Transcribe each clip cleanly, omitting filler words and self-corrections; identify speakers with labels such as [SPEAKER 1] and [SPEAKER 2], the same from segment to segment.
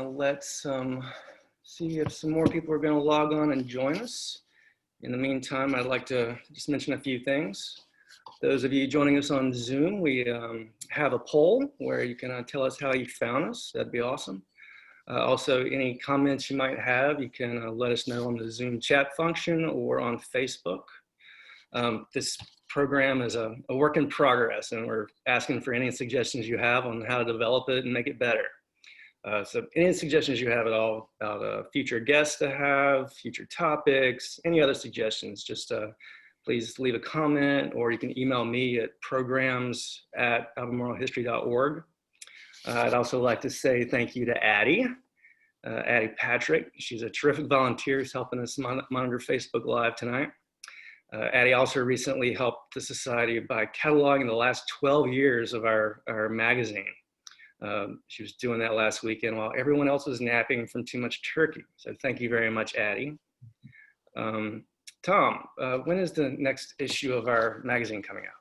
[SPEAKER 1] let's see if some more people are going to log on and join us. In the meantime, I'd like to just mention a few things. Those of you joining us on Zoom, we have a poll where you can tell us how you found us. That'd be awesome. Also, any comments you might have, you can let us know on the Zoom chat function or on Facebook. This program is a work in progress, and we're asking for any suggestions you have on how to develop it and make it better. So any suggestions you have at all about future guests to have, future topics, any other suggestions, just please leave a comment, or you can email me at programs@albemarlehistory.org. I'd also like to say thank you to Addie Patrick. She's a terrific volunteer who's helping us monitor Facebook Live tonight. Addie also recently helped the Society by cataloging the last 12 years of our magazine. She was doing that last weekend while everyone else was napping from too much turkey. So thank you very much, Addie. Tom, when is the next issue of our magazine coming out?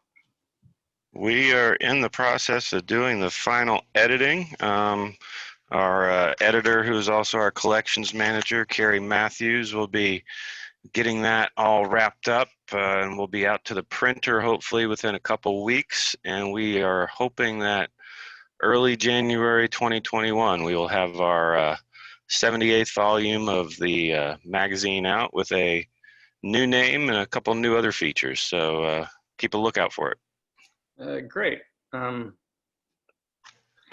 [SPEAKER 2] We are in the process of doing the final editing. Our editor, who is also our collections manager, Carrie Matthews, will be getting that all wrapped up, and we'll be out to the printer hopefully within a couple weeks. And we are hoping that early January 2021, we will have our 78th volume of the magazine out with a new name and a couple new other features. So keep a lookout for it.
[SPEAKER 1] Great.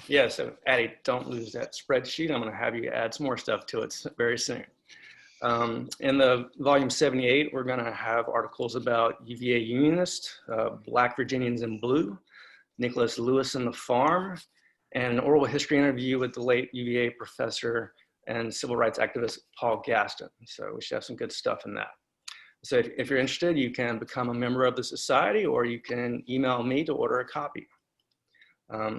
[SPEAKER 1] Yeah, so Addie, don't lose that spreadsheet. I'm going to have you add some more stuff to it very soon. In the volume 78, we're going to have articles about UVA Unionists, Black Virginians in Blue, Nicholas Lewis and the Farm, and an oral history interview with the late UVA professor and civil rights activist Paul Gaston. So we should have some good stuff in that. So if you're interested, you can become a member of the society, or you can email me to order a copy.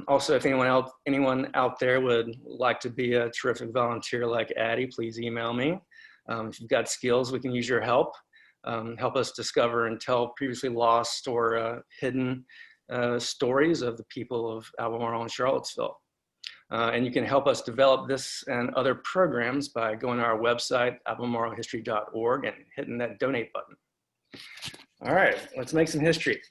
[SPEAKER 1] Also, if anyone out there would like to be a terrific volunteer like Addie, please email me. If you've got skills, we can use your help. Help us discover and tell previously lost or hidden stories of the people of Albemarle and Charlottesville. And you can help us develop this and other programs by going to our website, albemarlehistory.org, and hitting that donate button. All right, let's make some history.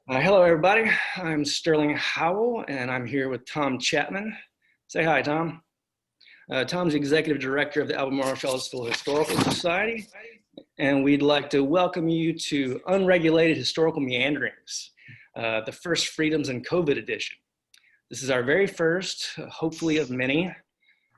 [SPEAKER 1] Hello, everybody. I'm Sterling Howell, and I'm here with Tom Chapman. Say hi, Tom. Tom's executive director of the Albemarle Charlottesville Historical Society, and we'd like to welcome you to Unregulated Historical Meanderings, the First Freedoms and COVID edition. This is our very first, hopefully of many,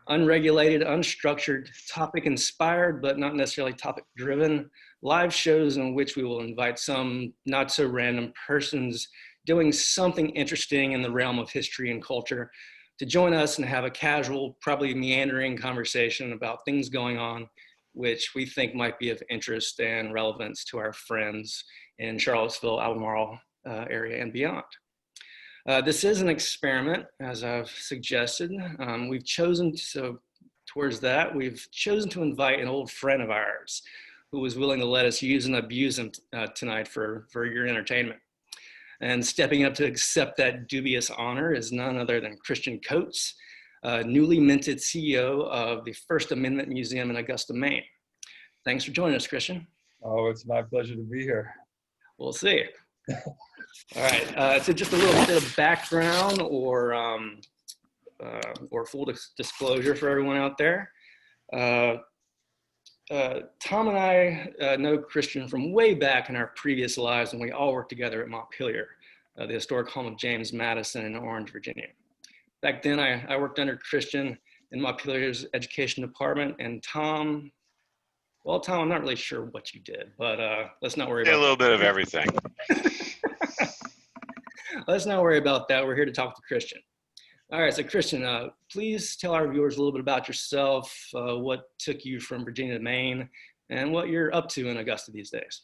[SPEAKER 1] unregulated, unstructured, topic-inspired, but not necessarily topic-driven live shows in which we will invite some not-so-random persons doing something interesting in the realm of history and culture to join us and have a casual, probably meandering conversation about things going on which we think might be of interest and relevance to our friends in Charlottesville, Albemarle area and beyond. This is an experiment, as I've suggested. We've chosen to invite an old friend of ours who was willing to let us use and abuse him tonight for your entertainment. And stepping up to accept that dubious honor is none other than Christian Cotz, newly minted CEO of the First Amendment Museum in Augusta, Maine. Thanks for joining us, Christian.
[SPEAKER 3] Oh, it's my pleasure to be here.
[SPEAKER 1] We'll see. All right, so just a little bit of background or full disclosure for everyone out there. Tom and I know Christian from way back in our previous lives when we all worked together at Montpelier, the historic home of James Madison in Orange, Virginia. Back then, I worked under Christian in Montpelier's education department, and Tom, well, Tom, I'm not really sure what you did, but let's not worry about that.
[SPEAKER 2] A little bit of everything.
[SPEAKER 1] Let's not worry about that. We're here to talk to Christian. All right, so Christian, please tell our viewers a little bit about yourself, what took you from Virginia to Maine, and what you're up to in Augusta these days.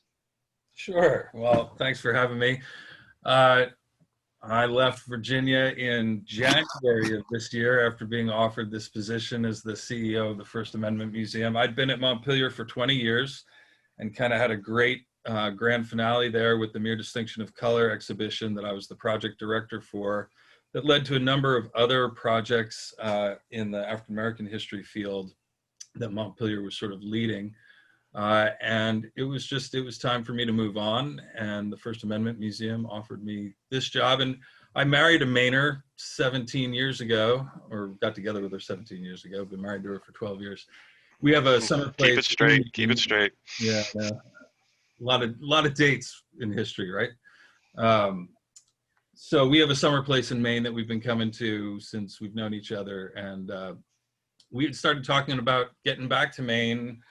[SPEAKER 3] Sure. Well, thanks for having me. I left Virginia in January of this year after being offered this position as the CEO of the First Amendment Museum. I'd been at Montpelier for 20 years and kind of had a great grand finale there with the Mere Distinction of Color exhibition that I was the project director for that led to a number of other projects in the African American history field that Montpelier was sort of leading. And it was time for me to move on, and the First Amendment Museum offered me this job. And I married a Mainer 17 years ago, or got together with her 17 years ago, been married to her for 12 years. We have a summer place.
[SPEAKER 2] Keep it straight, keep it straight.
[SPEAKER 3] Yeah, a lot of dates in history, right? So we have a summer place in Maine that we've been coming to since we've known each other. And we had started talking about getting back to Maine,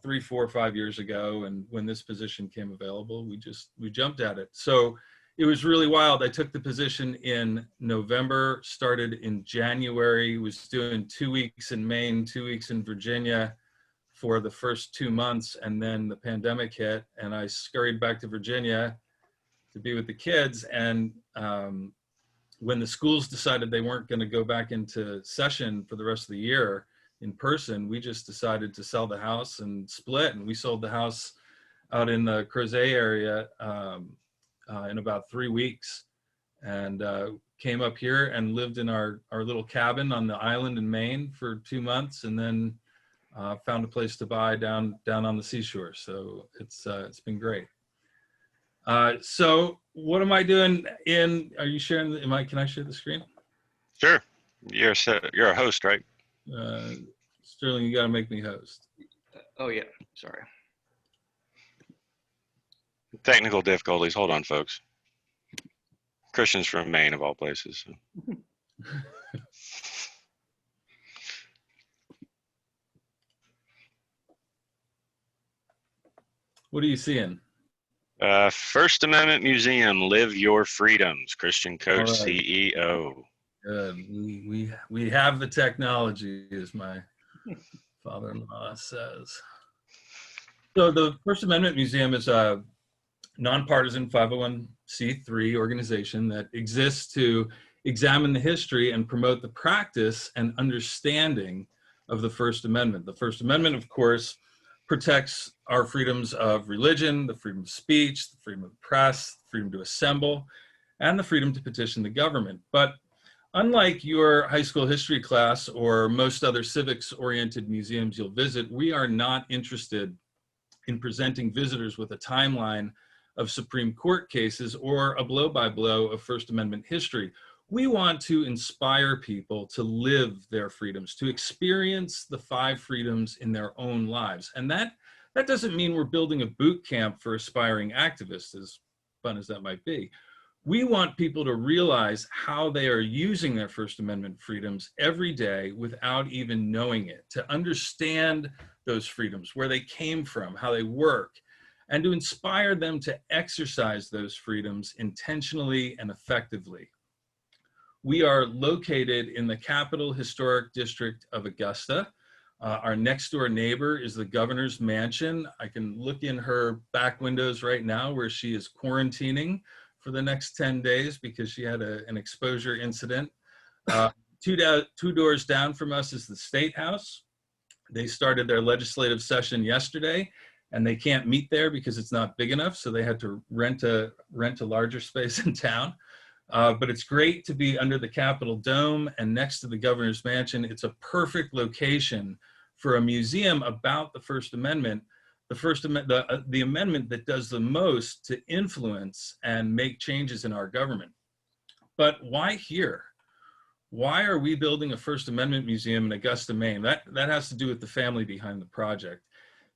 [SPEAKER 3] 3, 4, 5 years ago. And when this position came available, we jumped at it. So it was really wild. I took the position in November, started in January, was doing 2 weeks in Maine, 2 weeks in Virginia for the first 2 months. And then the pandemic hit and I scurried back to Virginia to be with the kids. And when the schools decided they weren't going to go back into session for the rest of the year in person, we just decided to sell the house and split. And we sold the house out in the Crozet area in about 3 weeks, and came up here and lived in our little cabin on the island in Maine for 2 months, and then found a place to buy down on the seashore. So it's been great. So what am I doing are you sharing, can I share the screen?
[SPEAKER 2] Sure. You're a host, right?
[SPEAKER 3] Sterling, you got to make me host.
[SPEAKER 1] Oh yeah, sorry.
[SPEAKER 2] Technical difficulties. Hold on, folks. Christian's from Maine, of all places. So.
[SPEAKER 3] What are you seeing?
[SPEAKER 2] First Amendment Museum, Live Your Freedoms, Christian Coach,
[SPEAKER 3] All right.
[SPEAKER 2] CEO.
[SPEAKER 3] Good. We have the technology, as my father-in-law says. So the First Amendment Museum is a nonpartisan 501c3 organization that exists to examine the history and promote the practice and understanding of the First Amendment. The First Amendment, of course, protects our freedoms of religion, the freedom of speech, the freedom of the press, the freedom to assemble, and the freedom to petition the government. But unlike your high school history class or most other civics-oriented museums you'll visit, we are not interested in presenting visitors with a timeline of Supreme Court cases or a blow-by-blow of First Amendment history. We want to inspire people to live their freedoms, to experience the 5 freedoms in their own lives. And that doesn't mean we're building a boot camp for aspiring activists, as fun as that might be. We want people to realize how they are using their First Amendment freedoms every day without even knowing it, to understand those freedoms, where they came from, how they work, and to inspire them to exercise those freedoms intentionally and effectively. We are located in the Capital Historic District of Augusta. Our next door neighbor is the governor's mansion. I can look in her back windows right now where she is quarantining for the next 10 days because she had an exposure incident. Two doors down from us is the State House. They started their legislative session yesterday, and they can't meet there because it's not big enough, so they had to rent a larger space in town. But it's great to be under the Capitol Dome and next to the governor's mansion. It's a perfect location for a museum about the First Amendment, the amendment that does the most to influence and make changes in our government. But why here? Why are we building a First Amendment museum in Augusta, Maine? That has to do with the family behind the project.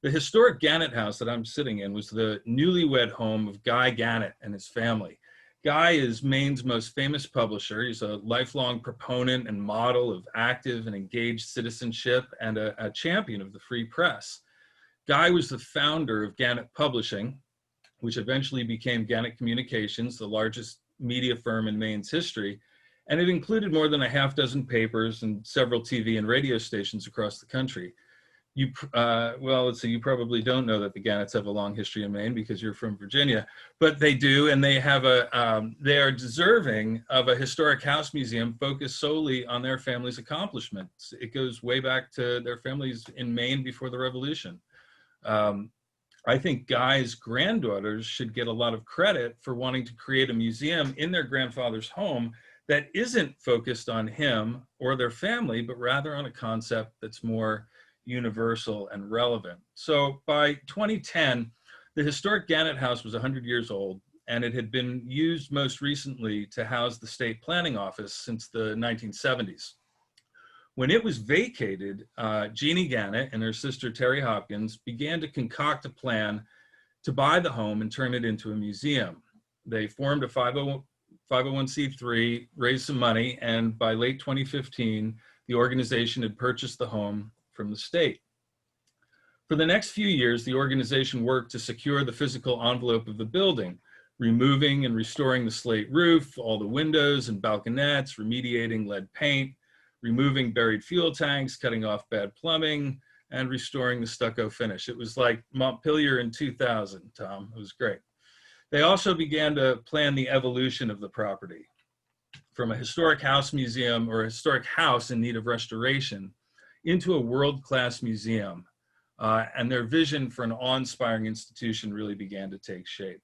[SPEAKER 3] The historic Gannett house that I'm sitting in was the newlywed home of Guy Gannett and his family. Guy is Maine's most famous publisher. He's a lifelong proponent and model of active and engaged citizenship and a champion of the free press. Guy was the founder of Gannett Publishing, which eventually became Gannett Communications, the largest media firm in Maine's history. And it included more than a half dozen papers and several TV and radio stations across the country. Well, let's see, you probably don't know that the Gannetts have a long history in Maine because you're from Virginia, but they do, and they have they are deserving of a historic house museum focused solely on their family's accomplishments. It goes way back to their families in Maine before the Revolution. I think Guy's granddaughters should get a lot of credit for wanting to create a museum in their grandfather's home that isn't focused on him or their family, but rather on a concept that's more universal and relevant. So by 2010, the historic Gannett House was 100 years old, and it had been used most recently to house the state planning office since the 1970s. When it was vacated, Jeannie Gannett and her sister Terry Hopkins began to concoct a plan to buy the home and turn it into a museum. They formed a 501c3, raised some money, and by late 2015, the organization had purchased the home from the state. For the next few years, the organization worked to secure the physical envelope of the building, removing and restoring the slate roof, all the windows and balconettes, remediating lead paint, removing buried fuel tanks, cutting off bad plumbing, and restoring the stucco finish. It was like Montpelier in 2000, Tom. It was great. They also began to plan the evolution of the property from a historic house museum or a historic house in need of restoration into a world-class museum. And their vision for an awe-inspiring institution really began to take shape.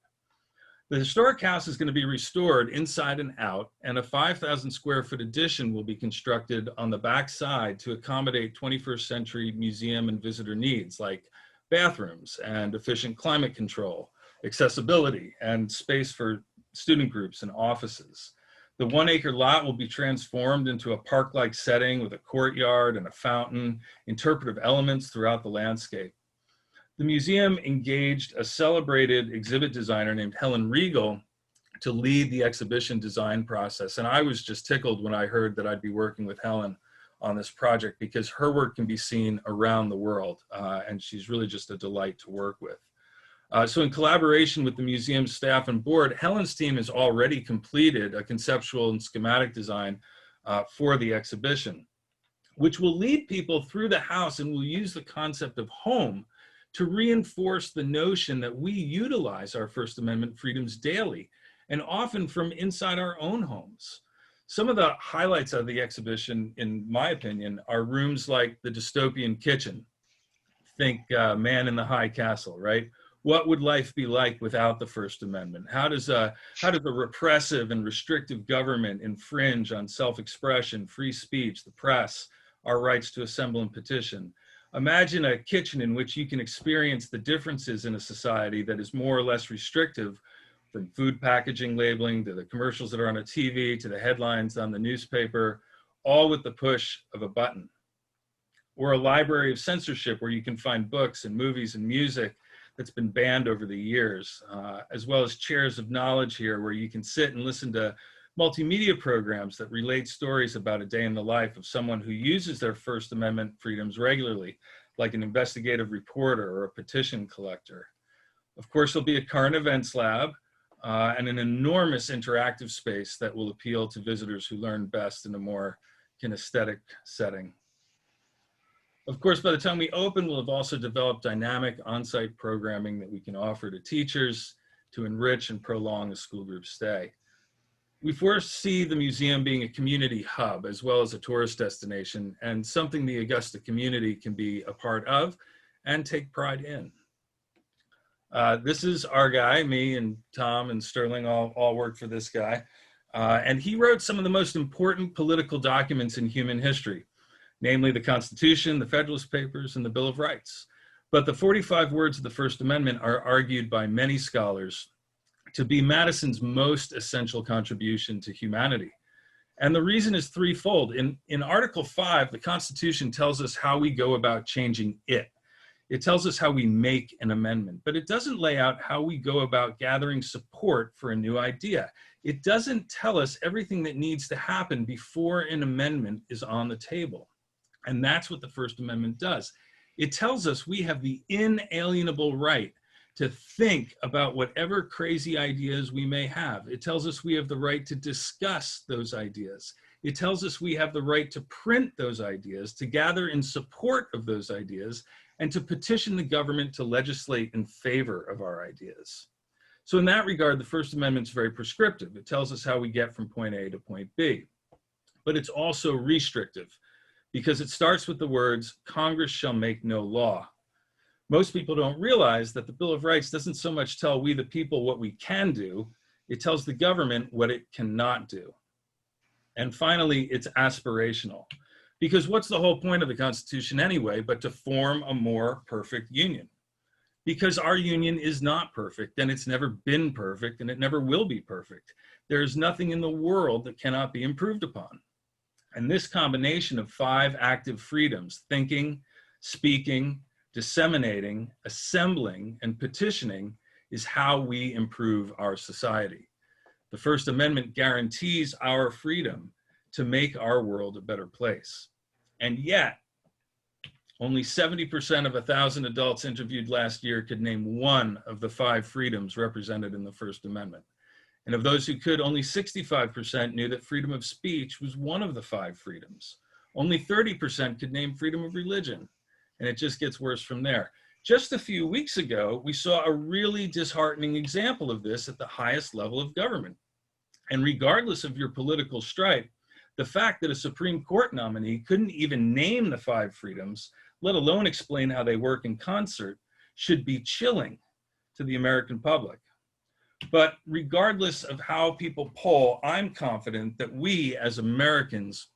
[SPEAKER 3] The historic house is going to be restored inside and out, and a 5,000 square foot addition will be constructed on the back side to accommodate 21st century museum and visitor needs like bathrooms and efficient climate control, accessibility, and space for student groups and offices. The 1 acre lot will be transformed into a park-like setting with a courtyard and a fountain, interpretive elements throughout the landscape. The museum engaged a celebrated exhibit designer named Helen Riegel to lead the exhibition design process. And I was just tickled when I heard that I'd be working with Helen on this project because her work can be seen around the world. And she's really just a delight to work with. So in collaboration with the museum staff and board, Helen's team has already completed a conceptual and schematic design for the exhibition, which will lead people through the house and will use the concept of home to reinforce the notion that we utilize our First Amendment freedoms daily and often from inside our own homes. Some of the highlights of the exhibition, in my opinion, are rooms like the dystopian kitchen. Think Man in the High Castle, right? What would life be like without the First Amendment? How does a repressive and restrictive government infringe on self-expression, free speech, the press, our rights to assemble and petition? Imagine a kitchen in which you can experience the differences in a society that is more or less restrictive, from food packaging labeling to the commercials that are on a TV to the headlines on the newspaper, all with the push of a button. Or a library of censorship where you can find books and movies and music that's been banned over the years, as well as chairs of knowledge here where you can sit and listen to multimedia programs that relate stories about a day in the life of someone who uses their First Amendment freedoms regularly, like an investigative reporter or a petition collector. Of course, there'll be a current events lab and an enormous interactive space that will appeal to visitors who learn best in a more kinesthetic setting. Of course, by the time we open, we'll have also developed dynamic on-site programming that we can offer to teachers to enrich and prolong a school group stay. We foresee the museum being a community hub as well as a tourist destination and something the Augusta community can be a part of and take pride in. This is our guy, me and Tom and Sterling all work for this guy. And he wrote some of the most important political documents in human history, namely the Constitution, the Federalist Papers, and the Bill of Rights. But the 45 words of the First Amendment are argued by many scholars to be Madison's most essential contribution to humanity. And the reason is threefold. In Article 5, the Constitution tells us how we go about changing it. It tells us how we make an amendment, but it doesn't lay out how we go about gathering support for a new idea. It doesn't tell us everything that needs to happen before an amendment is on the table. And that's what the First Amendment does. It tells us we have the inalienable right to think about whatever crazy ideas we may have. It tells us we have the right to discuss those ideas. It tells us we have the right to print those ideas, to gather in support of those ideas, and to petition the government to legislate in favor of our ideas. So in that regard, the First Amendment is very prescriptive. It tells us how we get from point A to point B. But it's also restrictive because it starts with the words, Congress shall make no law. Most people don't realize that the Bill of Rights doesn't so much tell we the people what we can do, it tells the government what it cannot do. And finally, it's aspirational. Because what's the whole point of the Constitution anyway, but to form a more perfect union? Because our union is not perfect, and it's never been perfect, and it never will be perfect. There is nothing in the world that cannot be improved upon. And this combination of 5 active freedoms, thinking, speaking, disseminating, assembling, and petitioning, is how we improve our society. The First Amendment guarantees our freedom to make our world a better place. And yet, only 70% of 1,000 adults interviewed last year could name one of the 5 freedoms represented in the First Amendment. And of those who could, only 65% knew that freedom of speech was one of the 5 freedoms. Only 30% could name freedom of religion. And it just gets worse from there. Just a few weeks ago, we saw a really disheartening example of this at the highest level of government. And regardless of your political stripe, the fact that a Supreme Court nominee couldn't even name the 5 freedoms, let alone explain how they work in concert, should be chilling to the American public. But regardless of how people poll, I'm confident that we as Americans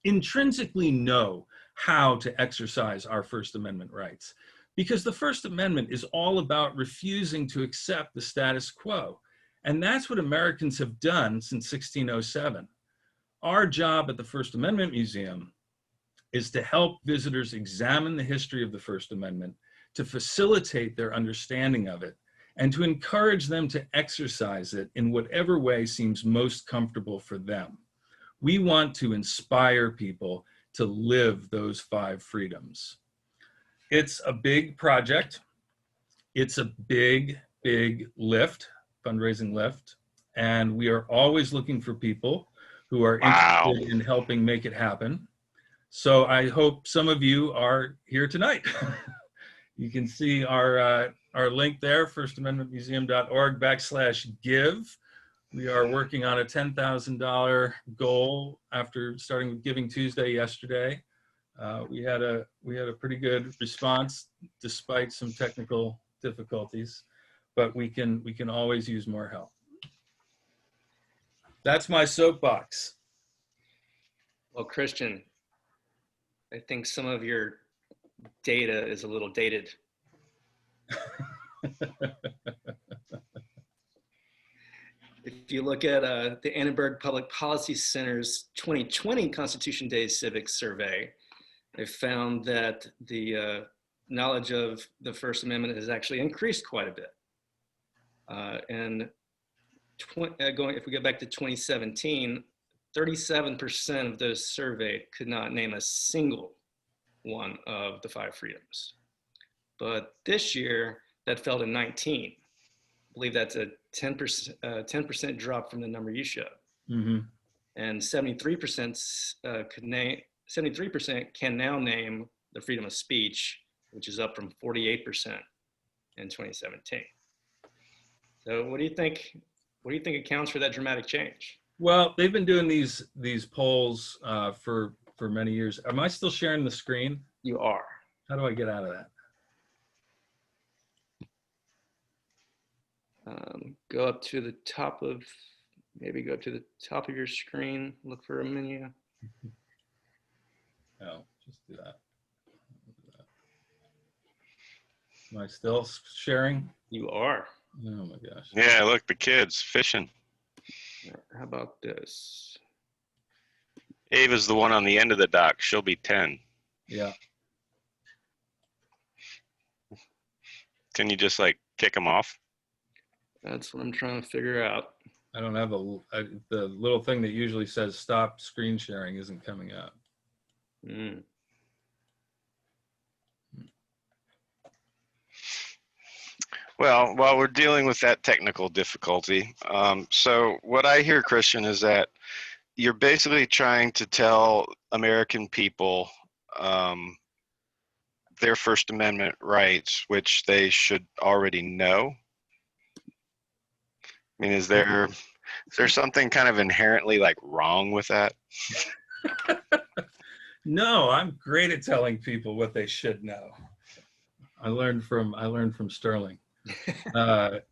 [SPEAKER 3] intrinsically know how to exercise our First Amendment rights. Because the First Amendment is all about refusing to accept the status quo. And that's what Americans have done since 1607. Our job at the First Amendment Museum is to help visitors examine the history of the First Amendment, to facilitate their understanding of it, and to encourage them to exercise it in whatever way seems most comfortable for them. We want to inspire people to live those 5 freedoms. It's a big project. It's a big, big lift, fundraising lift, and we are always looking for people who are interested in helping make it happen. So I hope some of you are here tonight. You can see our link there, firstamendmentmuseum.org/give. We are working on a $10,000 goal after starting with Giving Tuesday yesterday. We had a pretty good response despite some technical difficulties, but we can always use more help. That's my soapbox.
[SPEAKER 1] Well, Christian, I think some of your data is a little dated. If you look at the Annenberg Public Policy Center's 2020 Constitution Day Civics Survey, they found that the knowledge of the First Amendment has actually increased quite a bit. And if we go back to 2017, 37% of those surveyed could not name a single one of the 5 freedoms. But this year, that fell to 19. I believe that's a 10% drop from the number you showed. Mm-hmm. And 73% can now name the freedom of speech, which is up from 48% in 2017. So what do you think? What do you think accounts for that dramatic change?
[SPEAKER 3] Well, they've been doing these polls for many years. Am I still sharing the screen?
[SPEAKER 1] You are.
[SPEAKER 3] How do I get out of that?
[SPEAKER 1] Go up to the top of, maybe go to the top of your screen, look for a menu.
[SPEAKER 3] No, just do that. Am I still sharing?
[SPEAKER 1] You are.
[SPEAKER 3] Oh my gosh.
[SPEAKER 2] Yeah, look, the kids fishing.
[SPEAKER 1] How about this?
[SPEAKER 2] Ava's the one on the end of the dock. She'll be 10.
[SPEAKER 3] Yeah.
[SPEAKER 2] Can you just like kick them off?
[SPEAKER 1] That's what I'm trying to figure out.
[SPEAKER 3] I don't have the little thing that usually says stop screen sharing isn't coming up.
[SPEAKER 1] Mm.
[SPEAKER 2] Well, while we're dealing with that technical difficulty, so what I hear, Christian, is that you're basically trying to tell American people their First Amendment rights, which they should already know. I mean, is there something kind of inherently like wrong with that?
[SPEAKER 3] No, I'm great at telling people what they should know. I learned from Sterling. Are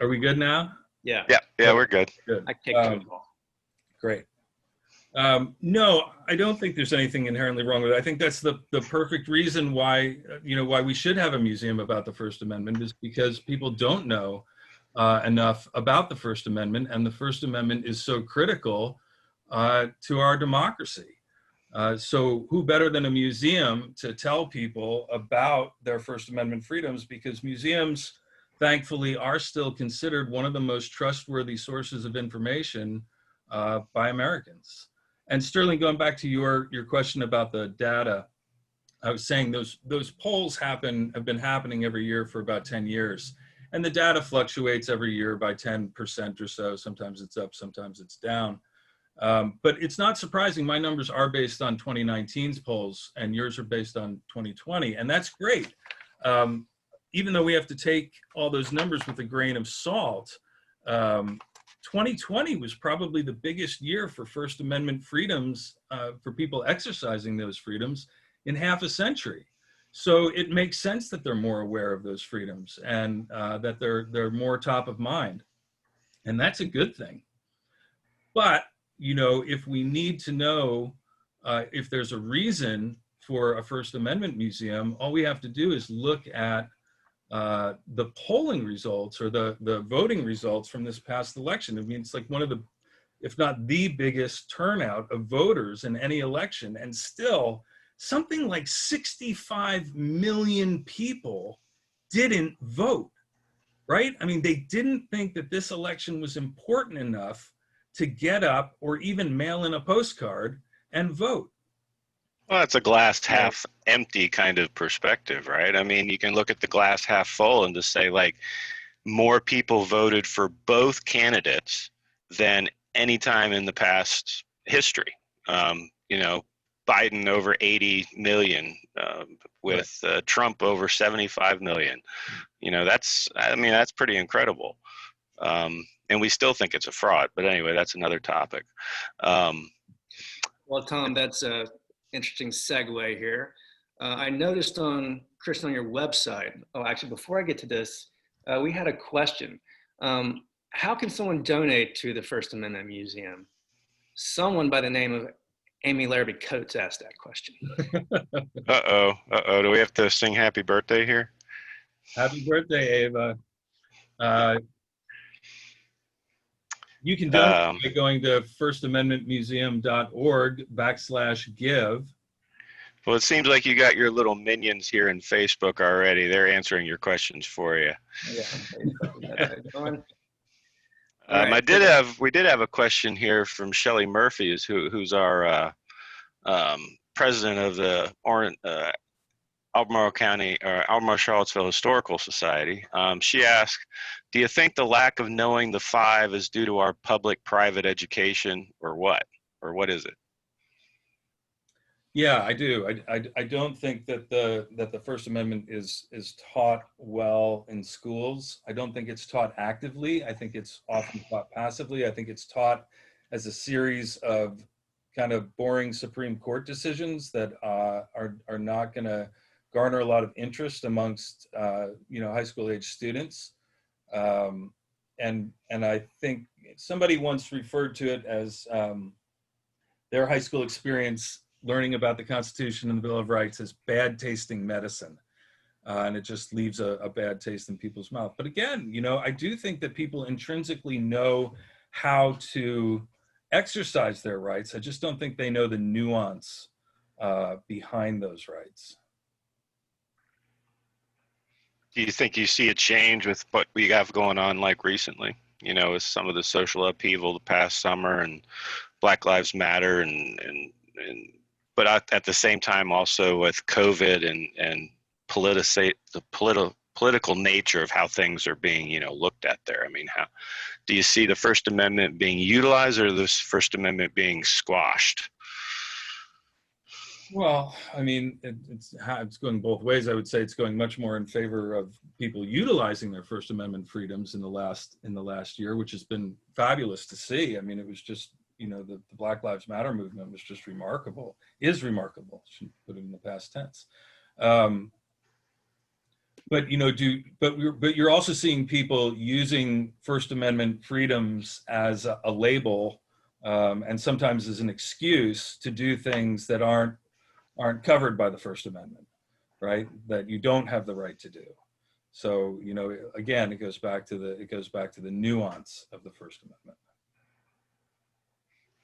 [SPEAKER 3] we good now?
[SPEAKER 1] Yeah.
[SPEAKER 2] Yeah, we're good.
[SPEAKER 3] Good.
[SPEAKER 1] I kicked you off.
[SPEAKER 3] Great. No, I don't think there's anything inherently wrong with it. I think that's the perfect reason why, why we should have a museum about the First Amendment, is because people don't know enough about the First Amendment, and the First Amendment is so critical to our democracy. So who better than a museum to tell people about their First Amendment freedoms, because museums, thankfully, are still considered one of the most trustworthy sources of information by Americans. And Sterling, going back to your question about the data, I was saying those polls have been happening every year for about 10 years. And the data fluctuates every year by 10% or so. Sometimes it's up, sometimes it's down. But it's not surprising. My numbers are based on 2019's polls, and yours are based on 2020. And that's great. Even though we have to take all those numbers with a grain of salt, 2020 was probably the biggest year for First Amendment freedoms, for people exercising those freedoms in half a century. So it makes sense that they're more aware of those freedoms, and that they're more top of mind. And that's a good thing. But, if we need to know if there's a reason for a First Amendment museum, all we have to do is look at the polling results, or the voting results from this past election. I mean, it's like one of the, if not the biggest turnout of voters in any election, and still something like 65 million people didn't vote, right? I mean, they didn't think that this election was important enough to get up or even mail in a postcard and vote.
[SPEAKER 2] Well, it's a glass half empty kind of perspective, right? I mean, you can look at the glass half full and just say, like, more people voted for both candidates than any time in the past history. Biden over 80 million, with Trump over 75 million. That's pretty incredible. And we still think it's a fraud, but anyway, that's another topic.
[SPEAKER 1] Well, Tom, that's a interesting segue here. I noticed Kristen, on your website, actually, before I get to this, we had a question. How can someone donate to the First Amendment Museum? Someone by the name of Amy Larrabee Coates asked that question.
[SPEAKER 2] Do we have to sing happy birthday here?
[SPEAKER 3] Happy birthday, Ava. You can donate by going to firstamendmentmuseum.org/give.
[SPEAKER 2] Well, it seems like you got your little minions here in Facebook already. They're answering your questions for you.
[SPEAKER 1] Yeah.
[SPEAKER 2] We did have a question here from Shelley Murphy, who's our president of the Albemarle County, or Albemarle Charlottesville Historical Society. She asked, do you think the lack of knowing the five is due to our public-private education, or what? Or what is it?
[SPEAKER 3] Yeah, I do. I don't think that the First Amendment is taught well in schools. I don't think it's taught actively. I think it's often taught passively. I think it's taught as a series of kind of boring Supreme Court decisions that are not going to garner a lot of interest amongst high school age students. And I think somebody once referred to it as their high school experience learning about the Constitution and the Bill of Rights as bad tasting medicine. And it just leaves a bad taste in people's mouth. But again, I do think that people intrinsically know how to exercise their rights. I just don't think they know the nuance behind those rights.
[SPEAKER 2] Do you think you see a change with what we have going on, like recently, with some of the social upheaval the past summer and Black Lives Matter but at the same time also with COVID and the political nature of how things are being, looked at there? I mean, how do you see the First Amendment being utilized, or the First Amendment being squashed?
[SPEAKER 3] Well, I mean, it's going both ways. I would say it's going much more in favor of people utilizing their First Amendment freedoms in the last year, which has been fabulous to see. I mean, it was just, the Black Lives Matter movement was just remarkable. Should put it in the past tense. But you're also seeing people using First Amendment freedoms as a label and sometimes as an excuse to do things that aren't covered by the First Amendment, right? That you don't have the right to do. So, you know, again, it goes back to the nuance of the First Amendment.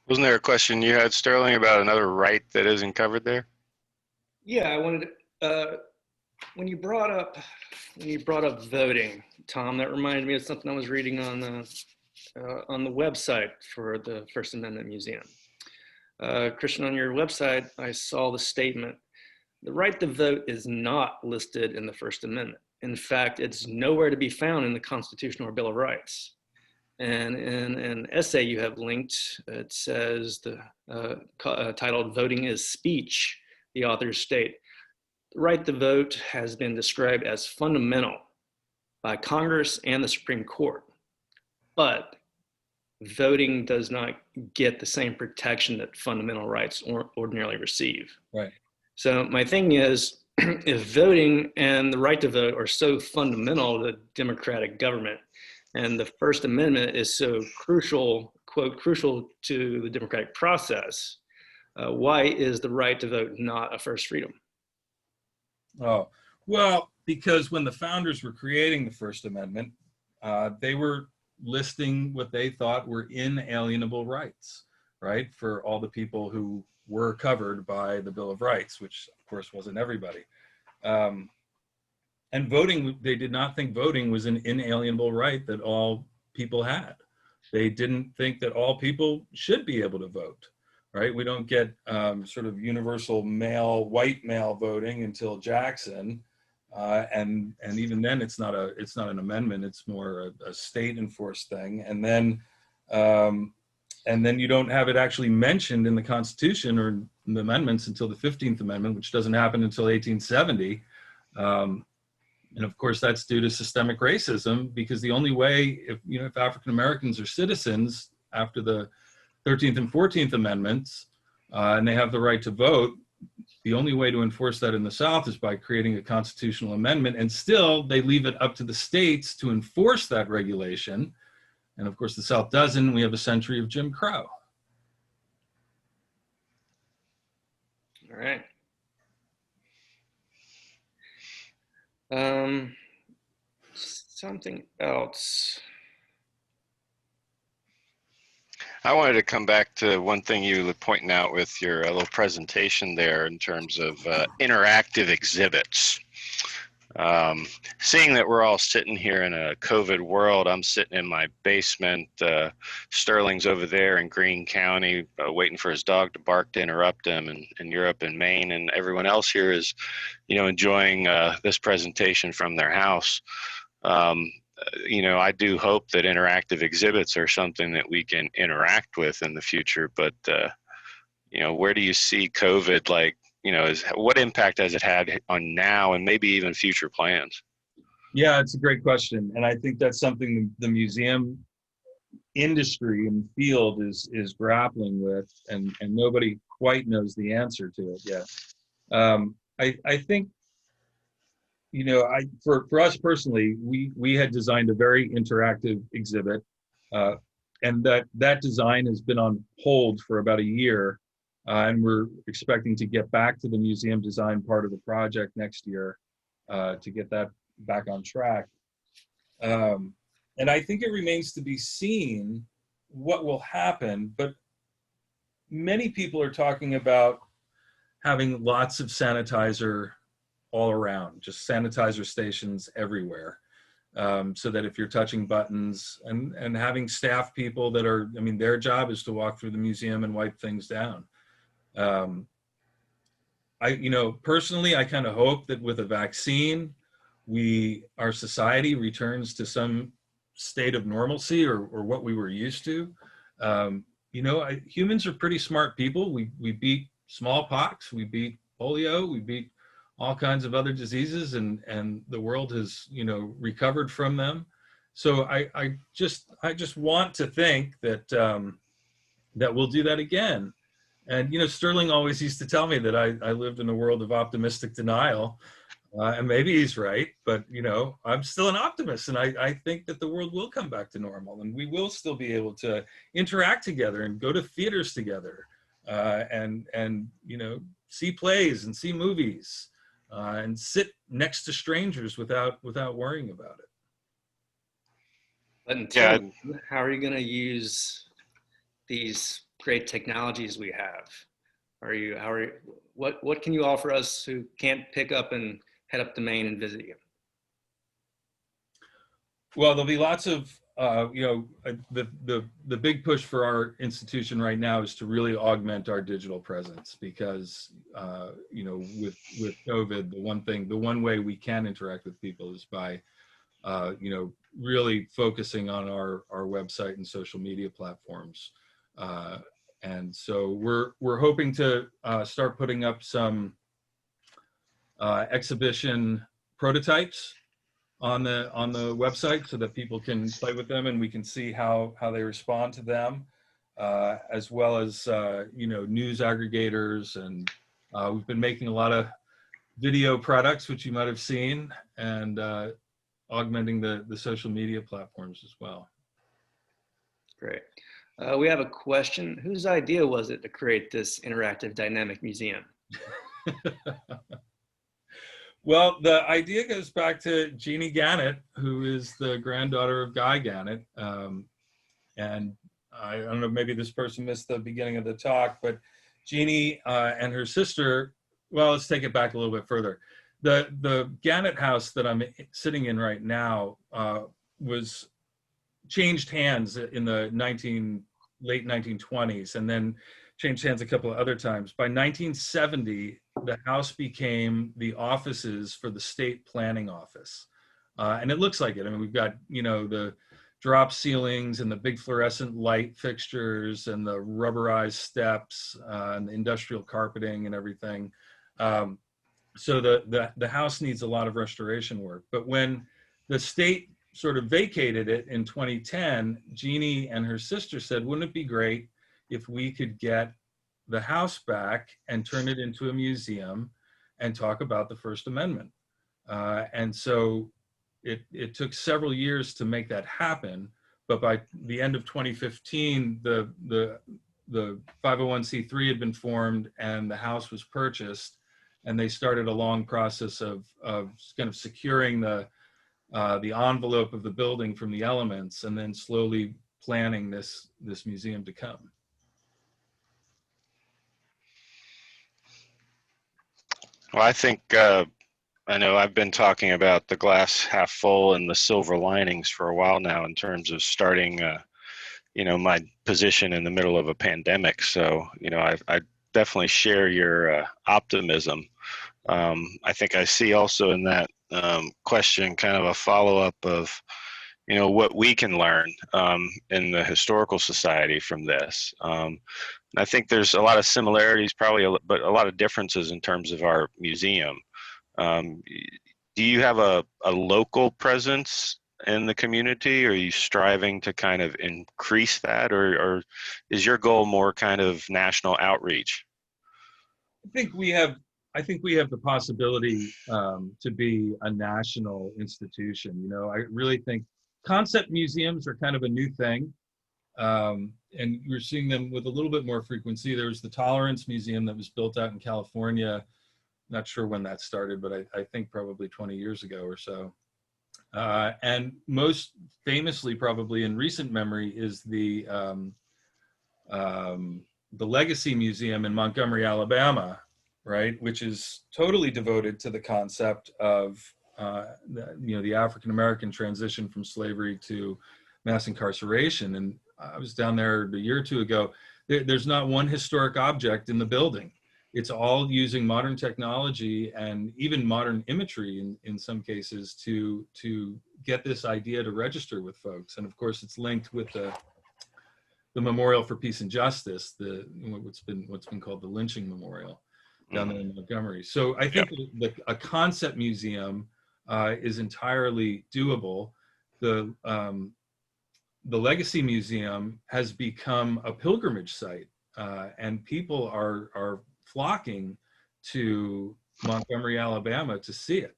[SPEAKER 2] Wasn't there a question you had, Sterling, about another right that isn't covered there?
[SPEAKER 1] Yeah, I wanted to, when you brought up voting, Tom, that reminded me of something I was reading on the website for the First Amendment Museum. Christian, on your website, I saw the statement, the right to vote is not listed in the First Amendment. In fact, it's nowhere to be found in the Constitution or Bill of Rights. And in an essay you have linked, it says, titled Voting is Speech, the authors state, the right to vote has been described as fundamental by Congress and the Supreme Court, but voting does not get the same protection that fundamental rights ordinarily receive.
[SPEAKER 3] Right.
[SPEAKER 1] So my thing is, if voting and the right to vote are so fundamental to democratic government, and the First Amendment is so crucial, quote, crucial to the democratic process, why is the right to vote not a first freedom?
[SPEAKER 3] Oh, well, because when the founders were creating the First Amendment, they were listing what they thought were inalienable rights, right? For all the people who were covered by the Bill of Rights, which of course wasn't everybody. And voting, they did not think voting was an inalienable right that all people had. They didn't think that all people should be able to vote, right? We don't get sort of universal male, white male voting until Jackson. And even then it's not an amendment, it's more a state enforced thing. And then you don't have it actually mentioned in the Constitution or in the amendments until the 15th Amendment, which doesn't happen until 1870. And of course, that's due to systemic racism, because the only way, if African Americans are citizens after the 13th and 14th Amendments, and they have the right to vote, the only way to enforce that in the South is by creating a constitutional amendment. And still, they leave it up to the states to enforce that regulation. And of course, the South doesn't. We have a century of Jim Crow.
[SPEAKER 1] All right. Something else.
[SPEAKER 2] I wanted to come back to one thing you were pointing out with your little presentation there in terms of interactive exhibits. Seeing that we're all sitting here in a COVID world, I'm sitting in my basement. Sterling's over there in Greene County waiting for his dog to bark to interrupt him, and you're up in Maine, and everyone else here is, enjoying this presentation from their house. I do hope that interactive exhibits are something that we can interact with in the future, but where do you see COVID, what impact has it had on now and maybe even future plans?
[SPEAKER 3] Yeah, it's a great question. And I think that's something the museum industry and field is grappling with, and nobody quite knows the answer to it yet. I think, for us personally, we had designed a very interactive exhibit, and that design has been on hold for about a year. And we're expecting to get back to the museum design part of the project next year to get that back on track. And I think it remains to be seen what will happen, but many people are talking about having lots of sanitizer all around, just sanitizer stations everywhere. So that if you're touching buttons and having staff people that are, their job is to walk through the museum and wipe things down. Personally, I kind of hope that with a vaccine, our society returns to some state of normalcy or what we were used to. Humans are pretty smart people. We beat smallpox, we beat polio, we beat all kinds of other diseases, and the world has, recovered from them. So I just want to think that that we'll do that again. And, Sterling always used to tell me that I lived in a world of optimistic denial. And maybe he's right, but you know, I'm still an optimist, and I think that the world will come back to normal, and we will still be able to interact together and go to theaters together, and you know, see plays and see movies, and sit next to strangers without worrying about it.
[SPEAKER 1] But until
[SPEAKER 2] Yeah,
[SPEAKER 1] then, how are you going to use these great technologies we have? What can you offer us who can't pick up and head up to Maine and visit you?
[SPEAKER 3] Well, there'll be lots of, you know, the big push for our institution right now is to really augment our digital presence because, you know, with COVID, the one way we can interact with people is by, you know, really focusing on our website and social media platforms. And so we're hoping to start putting up some exhibition prototypes on the website so that people can play with them and we can see how they respond to them, as well as you know, news aggregators, and we've been making a lot of video products which you might have seen, and augmenting the social media platforms as well.
[SPEAKER 1] Great. We have a question. Whose idea was it to create this interactive dynamic museum?
[SPEAKER 3] Well, the idea goes back to Jeannie Gannett, who is the granddaughter of Guy Gannett. And I don't know, maybe this person missed the beginning of the talk, but Jeannie and her sister, well, let's take it back a little bit further. The Gannett house that I'm sitting in right now was changed hands in the late 1920s, and then changed hands a couple of other times. By 1970, the house became the offices for the state planning office. And it looks like it. I mean, we've got, you know, the drop ceilings and the big fluorescent light fixtures and the rubberized steps and the industrial carpeting and everything. So the house needs a lot of restoration work. But when the state sort of vacated it in 2010, Jeannie and her sister said, wouldn't it be great if we could get the house back and turn it into a museum and talk about the First Amendment? And so it took several years to make that happen. But by the end of 2015, the 501c3 had been formed and the house was purchased, and they started a long process of kind of securing the envelope of the building from the elements, and then slowly planning this museum to come.
[SPEAKER 2] well, I think I know I've been talking about the glass half full and the silver linings for a while now in terms of starting, you know, my position in the middle of a pandemic. So, you know, I definitely share your optimism. I think I see also in that question kind of a follow-up of, you know, what we can learn in the historical society from this. I think there's a lot of similarities, probably, but a lot of differences in terms of our museum. Do you have a local presence in the community? Are you striving to kind of increase that, or is your goal more kind of national outreach?
[SPEAKER 3] I think we have the possibility to be a national institution. You know, I really think concept museums are kind of a new thing. And we're seeing them with a little bit more frequency. There was the Tolerance Museum that was built out in California. Not sure when that started, but I think probably 20 years ago or so. And most famously, probably in recent memory, is the Legacy Museum in Montgomery, Alabama, right, which is totally devoted to the concept of you know, the African American transition from slavery to mass incarceration. And I was down there a year or two ago. There's not one historic object in the building. It's all using modern technology and even modern imagery in some cases to get this idea to register with folks. And of course, it's linked with the Memorial for Peace and Justice, what's been called the lynching memorial down there in Montgomery. So I think a concept museum is entirely doable. The Legacy Museum has become a pilgrimage site, and people are flocking to Montgomery, Alabama to see it.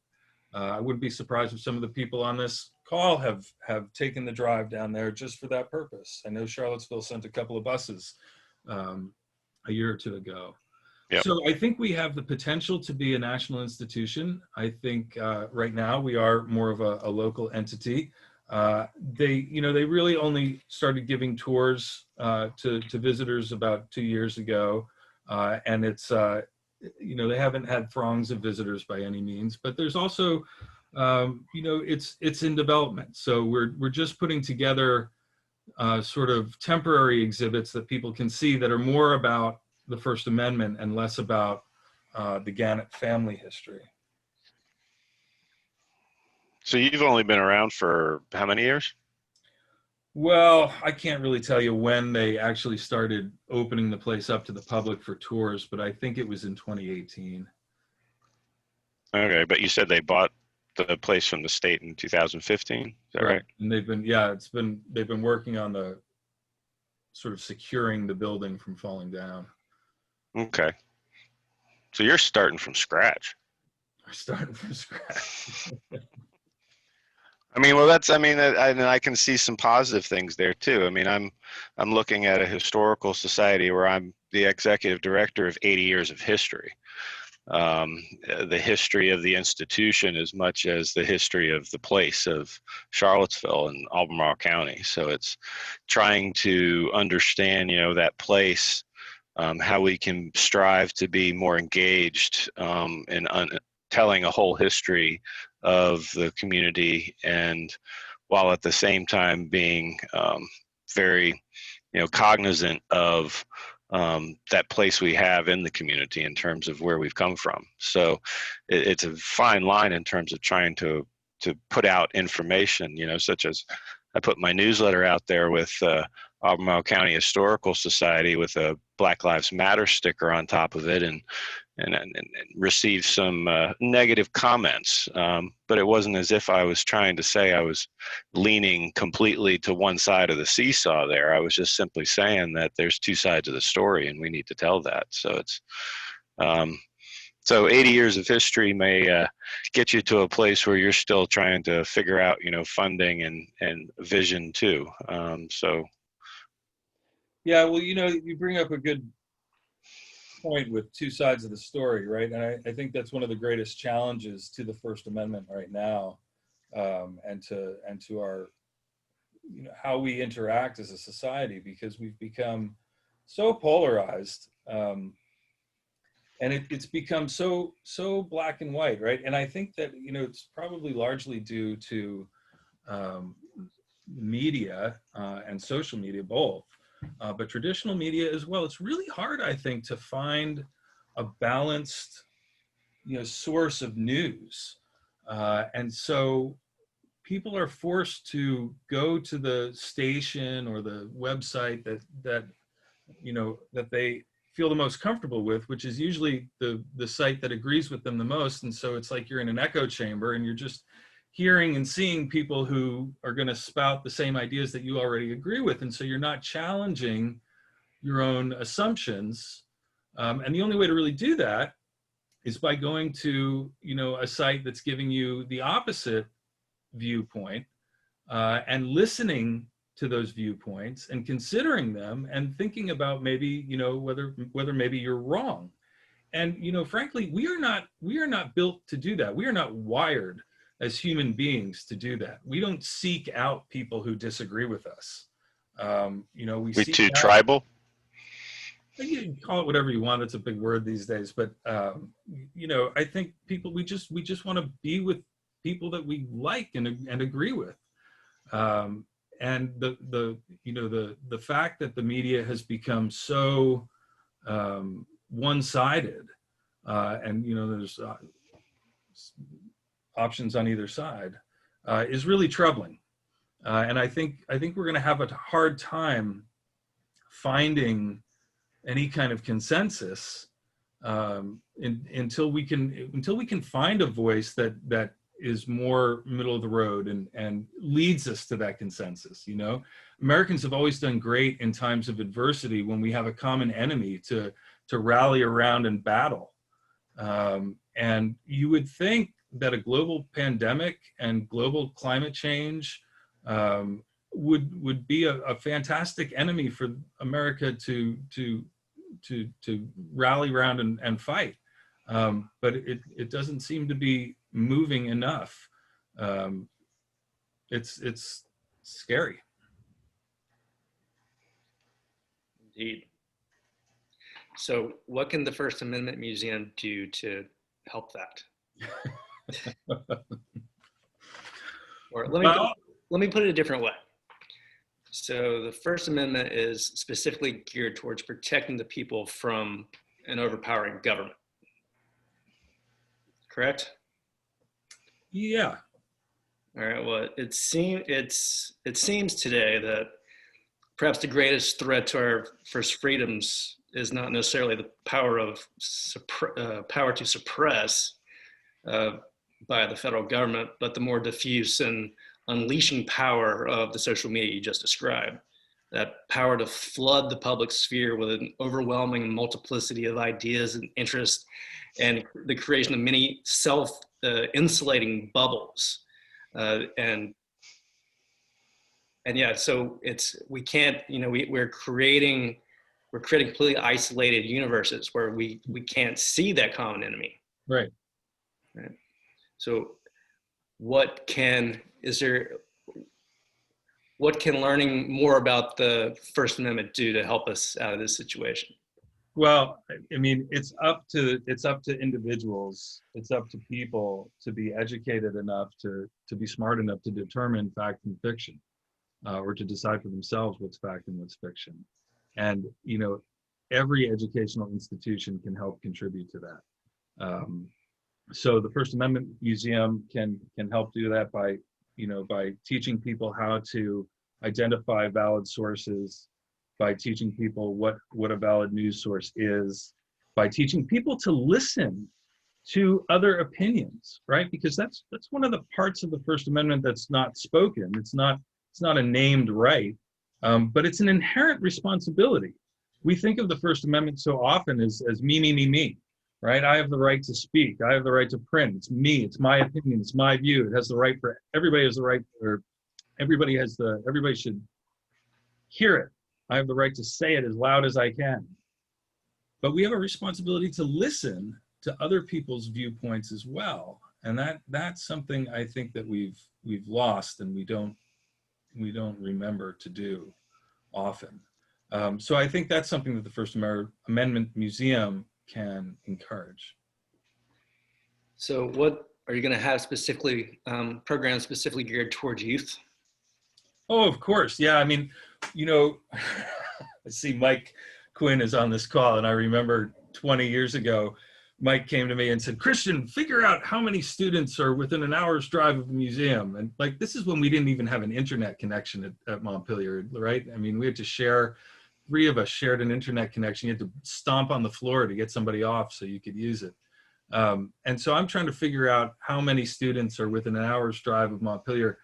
[SPEAKER 3] I wouldn't be surprised if some of the people on this call have taken the drive down there just for that purpose. I know Charlottesville sent a couple of buses a year or two ago.
[SPEAKER 2] Yep.
[SPEAKER 3] So I think we have the potential to be a national institution. I think right now we are more of a local entity. They really only started giving tours to visitors about 2 years ago, and it's they haven't had throngs of visitors by any means. But there's also it's in development. So we're just putting together sort of temporary exhibits that people can see that are more about the First Amendment and less about the Gannett family history.
[SPEAKER 2] So you've only been around for how many years?
[SPEAKER 3] Well, I can't really tell you when they actually started opening the place up to the public for tours, but I think it was in 2018.
[SPEAKER 2] Okay, but you said they bought the place from the state in 2015. Is that right?
[SPEAKER 3] And they've been working on the sort of securing the building from falling down.
[SPEAKER 2] Okay. So you're starting from scratch.
[SPEAKER 3] We're starting from scratch.
[SPEAKER 2] I mean, well, I can see some positive things there too. I mean, I'm looking at a historical society where I'm the executive director of 80 years of history. The history of the institution as much as the history of the place of Charlottesville and Albemarle County. So it's trying to understand, that place, how we can strive to be more engaged in telling a whole history of the community, and while at the same time being very cognizant of that place we have in the community in terms of where we've come from. So it's a fine line in terms of trying to put out information, such as I put my newsletter out there with Albemarle County Historical Society with a Black Lives Matter sticker on top of it, and received some negative comments. But it wasn't as if I was trying to say I was leaning completely to one side of the seesaw there. I was just simply saying that there's two sides of the story and we need to tell that. So it's, so 80 years of history may get you to a place where you're still trying to figure out, funding and vision too.
[SPEAKER 3] Yeah, well, you bring up a good point with two sides of the story, right? And I think that's one of the greatest challenges to the First Amendment right now, and to our, how we interact as a society, because we've become so polarized, and it's become so black and white, right? And I think that it's probably largely due to media and social media both. But traditional media as well. It's really hard, I think, to find a balanced, source of news, and so people are forced to go to the station or the website that they feel the most comfortable with, which is usually the site that agrees with them the most. And so it's like you're in an echo chamber, and you're just hearing and seeing people who are going to spout the same ideas that you already agree with. And so you're not challenging your own assumptions. And the only way to really do that is by going to, a site that's giving you the opposite viewpoint, and listening to those viewpoints and considering them and thinking about maybe, whether maybe you're wrong. And, frankly, we are not built to do that. We are not wired as human beings to do that. We don't seek out people who disagree with us.
[SPEAKER 2] We too tribal.
[SPEAKER 3] You can call it whatever you want. It's a big word these days, but I think people, we just want to be with people that we like and agree with. And the fact that the media has become so one-sided, and there's options on either side, is really troubling. And I think we're going to have a hard time finding any kind of consensus until we can find a voice that is more middle of the road and leads us to that consensus. Americans have always done great in times of adversity when we have a common enemy to rally around and battle. And you would think that a global pandemic and global climate change would be a fantastic enemy for America to rally around and fight. But it doesn't seem to be moving enough. It's scary.
[SPEAKER 1] Indeed. So what can the First Amendment Museum do to help that? Or let me put it a different way. So the First Amendment is specifically geared towards protecting the people from an overpowering government. Correct?
[SPEAKER 3] Yeah.
[SPEAKER 1] All right. Well, it seems today that perhaps the greatest threat to our first freedoms is not necessarily the power to suppress by the federal government, but the more diffuse and unleashing power of the social media you just described. That power to flood the public sphere with an overwhelming multiplicity of ideas and interests, and the creation of many self-insulating bubbles. And yeah, so we can't, we're creating completely isolated universes where we can't see that common enemy.
[SPEAKER 3] Right.
[SPEAKER 1] So what can learning more about the First Amendment do to help us out of this situation?
[SPEAKER 3] Well, I mean, it's up to individuals, it's up to people to be educated enough to be smart enough to determine fact and fiction, or to decide for themselves what's fact and what's fiction. And, every educational institution can help contribute to that. So the First Amendment Museum can help do that by teaching people how to identify valid sources, by teaching people what a valid news source is, by teaching people to listen to other opinions, right? Because that's one of the parts of the First Amendment that's not spoken. It's not a named right, but it's an inherent responsibility. We think of the First Amendment so often as me, right? I have the right to speak. I have the right to print. It's me. It's my opinion. It's my view. It has the right for everybody has the right, or everybody should hear it. I have the right to say it as loud as I can. But we have a responsibility to listen to other people's viewpoints as well. And that's something I think that we've lost and we don't remember to do often. So I think that's something that the First Amendment Museum can encourage.
[SPEAKER 1] So what are you going to have specifically, programs specifically geared towards youth?
[SPEAKER 3] Oh, of course. Yeah. I mean, I see Mike Quinn is on this call, and I remember 20 years ago, Mike came to me and said, Christian, figure out how many students are within an hour's drive of the museum. And this is when we didn't even have an internet connection at Montpelier, right? I mean, we had to share, 3 of us shared an internet connection. You had to stomp on the floor to get somebody off so you could use it. And so I'm trying to figure out how many students are within an hour's drive of Montpelier.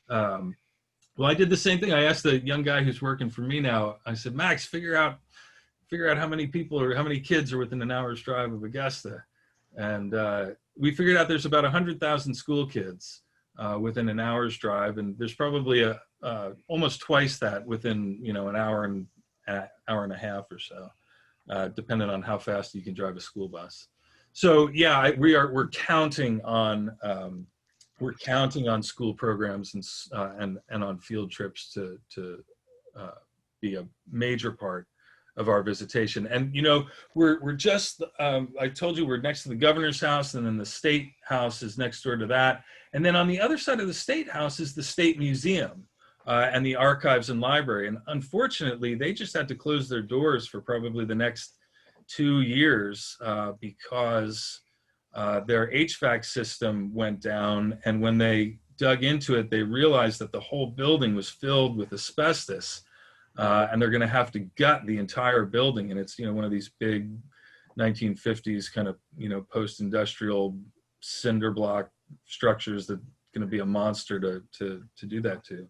[SPEAKER 3] Well, I did the same thing. I asked the young guy who's working for me now, I said, Max, figure out how many people or how many kids are within an hour's drive of Augusta. And we figured out there's about 100,000 school kids within an hour's drive. And there's probably almost twice that within, an hour and a half or so, depending on how fast you can drive a school bus. So yeah, we're counting on school programs and on field trips to be a major part of our visitation. And we're just I told you we're next to the governor's house, and then the state house is next door to that. And then on the other side of the state house is the state museum and the archives and library. And unfortunately, they just had to close their doors for probably the next 2 years because their HVAC system went down, and when they dug into it, they realized that the whole building was filled with asbestos, and they're going to have to gut the entire building. And it's one of these big 1950s kind of post-industrial cinder block structures that's going to be a monster to do that to.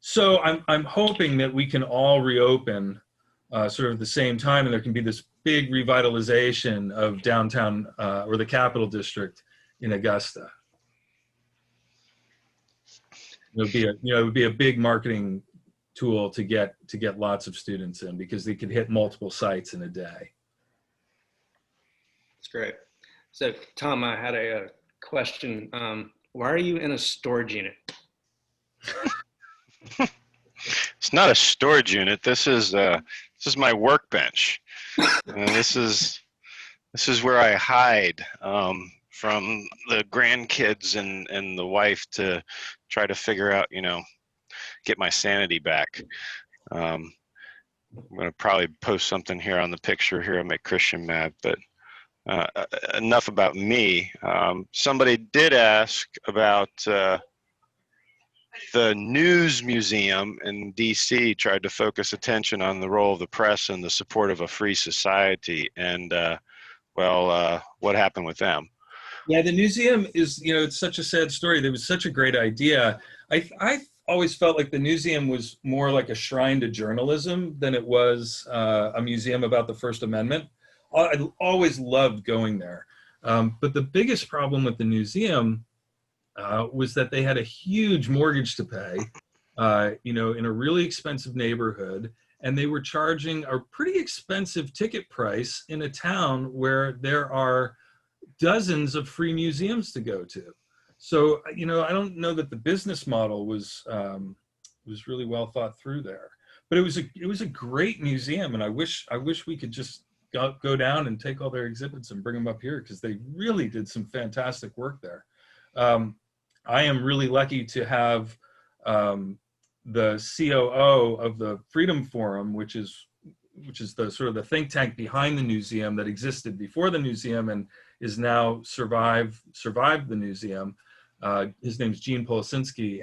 [SPEAKER 3] So I'm hoping that we can all reopen sort of at the same time, and there can be this big revitalization of downtown or the Capital District in Augusta. It would be a big marketing tool to get lots of students in, because they could hit multiple sites in a day.
[SPEAKER 1] That's great. So, Tom, I had a question. Why are you in a storage unit?
[SPEAKER 2] It's not a storage unit. This is my workbench. This is where I hide from the grandkids and the wife to try to figure out, get my sanity back. I'm going to probably post something here on the picture here. I'll make Christian mad, but enough about me. Somebody did ask about the News Museum in DC tried to focus attention on the role of the press and the support of a free society. And what happened with them?
[SPEAKER 3] Yeah, the museum is, it's such a sad story. There was such a great idea. I always felt like the museum was more like a shrine to journalism than it was a museum about the First Amendment. I always loved going there. But the biggest problem with the museum was that they had a huge mortgage to pay, in a really expensive neighborhood, and they were charging a pretty expensive ticket price in a town where there are dozens of free museums to go to. So, I don't know that the business model was really well thought through there. But it was a great museum, and I wish we could just go down and take all their exhibits and bring them up here, because they really did some fantastic work there. I am really lucky to have the COO of the Freedom Forum, which is the sort of the think tank behind the museum that existed before the museum and is now survived the museum. His name's Gene Policinski,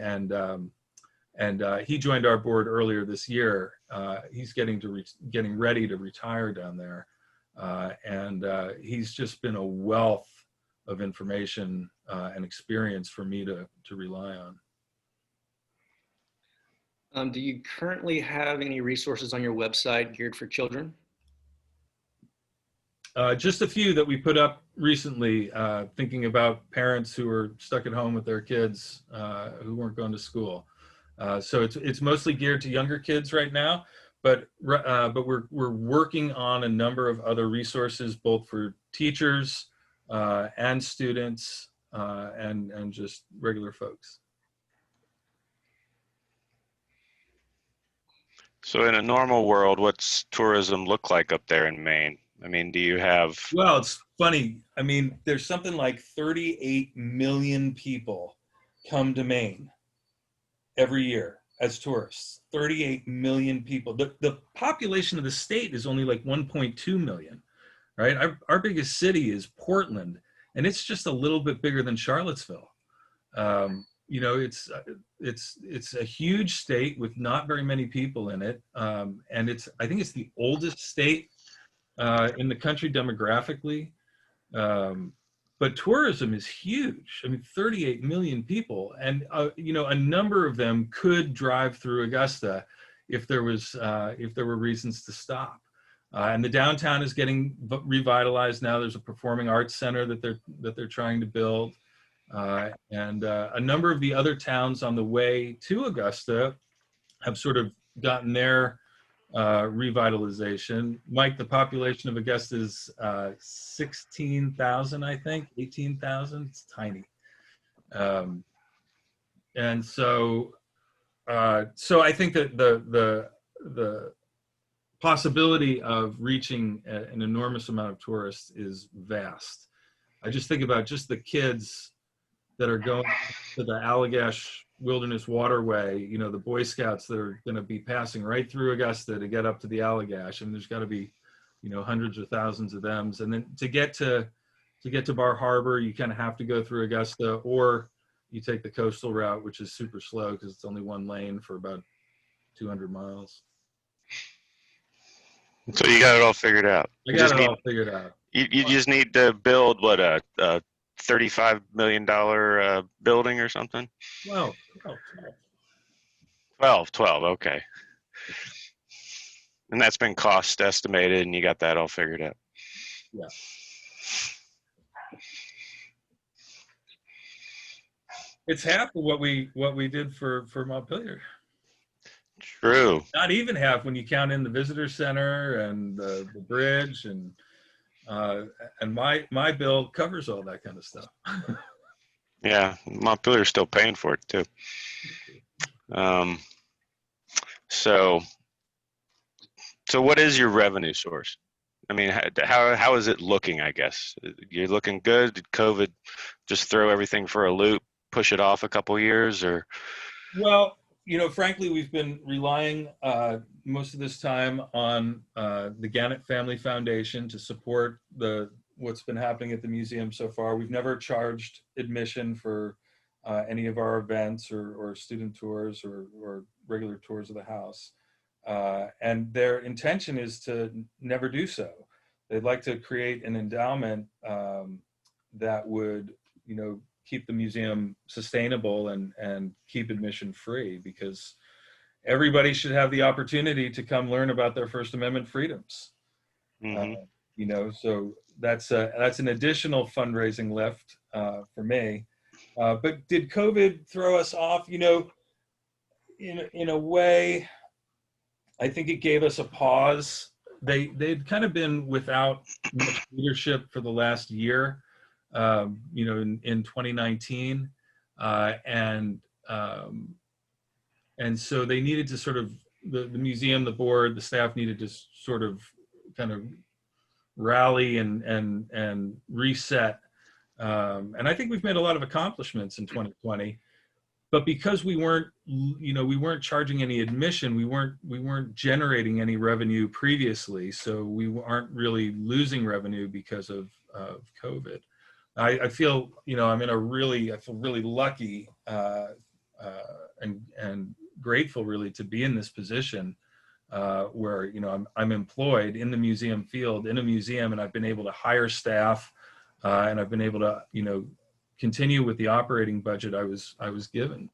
[SPEAKER 3] and he joined our board earlier this year. He's getting ready to retire down there, and he's just been a wealth of information and experience for me to rely on.
[SPEAKER 1] Do you currently have any resources on your website geared for children?
[SPEAKER 3] Just a few that we put up recently, thinking about parents who are stuck at home with their kids who weren't going to school. So it's mostly geared to younger kids right now, but we're working on a number of other resources, both for teachers and students and just regular folks.
[SPEAKER 2] So in a normal world, what's tourism look like up there in Maine? I mean, do you have...
[SPEAKER 3] Well, it's funny. I mean, there's something like 38 million people come to Maine every year as tourists. 38 million people. The population of the state is only like 1.2 million, right? Our biggest city is Portland, and it's just a little bit bigger than Charlottesville. It's a huge state with not very many people in it, and I think it's the oldest state in the country demographically, but tourism is huge. I mean, 38 million people, and a number of them could drive through Augusta if there were reasons to stop. And the downtown is getting revitalized now. There's a performing arts center that they're trying to build, and a number of the other towns on the way to Augusta have sort of gotten their revitalization. Mike, the population of Augusta is 16,000, I think, 18,000. It's tiny, and so I think that the possibility of reaching an enormous amount of tourists is vast. I just think about just the kids that are going to the Allagash Wilderness Waterway, the Boy Scouts that are going to be passing right through Augusta to get up to the Allagash. And there's got to be, hundreds or thousands of them. And then to get to Bar Harbor, you kind of have to go through Augusta, or you take the coastal route, which is super slow because it's only one lane for about 200 miles.
[SPEAKER 2] So you got it all figured out.
[SPEAKER 3] I got it all figured out.
[SPEAKER 2] You just need to build a $35 million building or something?
[SPEAKER 3] 12.
[SPEAKER 2] 12, okay. And that's been cost estimated, and you got that all figured out.
[SPEAKER 3] Yeah. It's half of what we did for Montpelier.
[SPEAKER 2] True.
[SPEAKER 3] Not even half when you count in the visitor center and the bridge and my bill covers all that kind of stuff.
[SPEAKER 2] Yeah, Montpelier's still paying for it too. So what is your revenue source? I mean, how is it looking, I guess? You're looking good? Did COVID just throw everything for a loop, push it off a couple years, or?
[SPEAKER 3] Well, frankly, we've been relying most of this time on the Gannett Family Foundation to support what's been happening at the museum so far. We've never charged admission for any of our events or student tours or regular tours of the house. And their intention is to never do so. They'd like to create an endowment that would, keep the museum sustainable and keep admission free, because everybody should have the opportunity to come learn about their First Amendment freedoms. So that's an additional fundraising lift for me. But did COVID throw us off? In a way, I think it gave us a pause. They'd kind of been without much leadership for the last year, in 2019, and so they needed to sort of the museum, the board, the staff needed to sort of kind of rally and reset. And I think we've made a lot of accomplishments in 2020. But because we weren't charging any admission, we weren't generating any revenue previously, so we aren't really losing revenue because of COVID. I feel I feel really lucky and grateful really to be in this position where I'm employed in the museum field in a museum, and I've been able to hire staff and I've been able to continue with the operating budget I was given.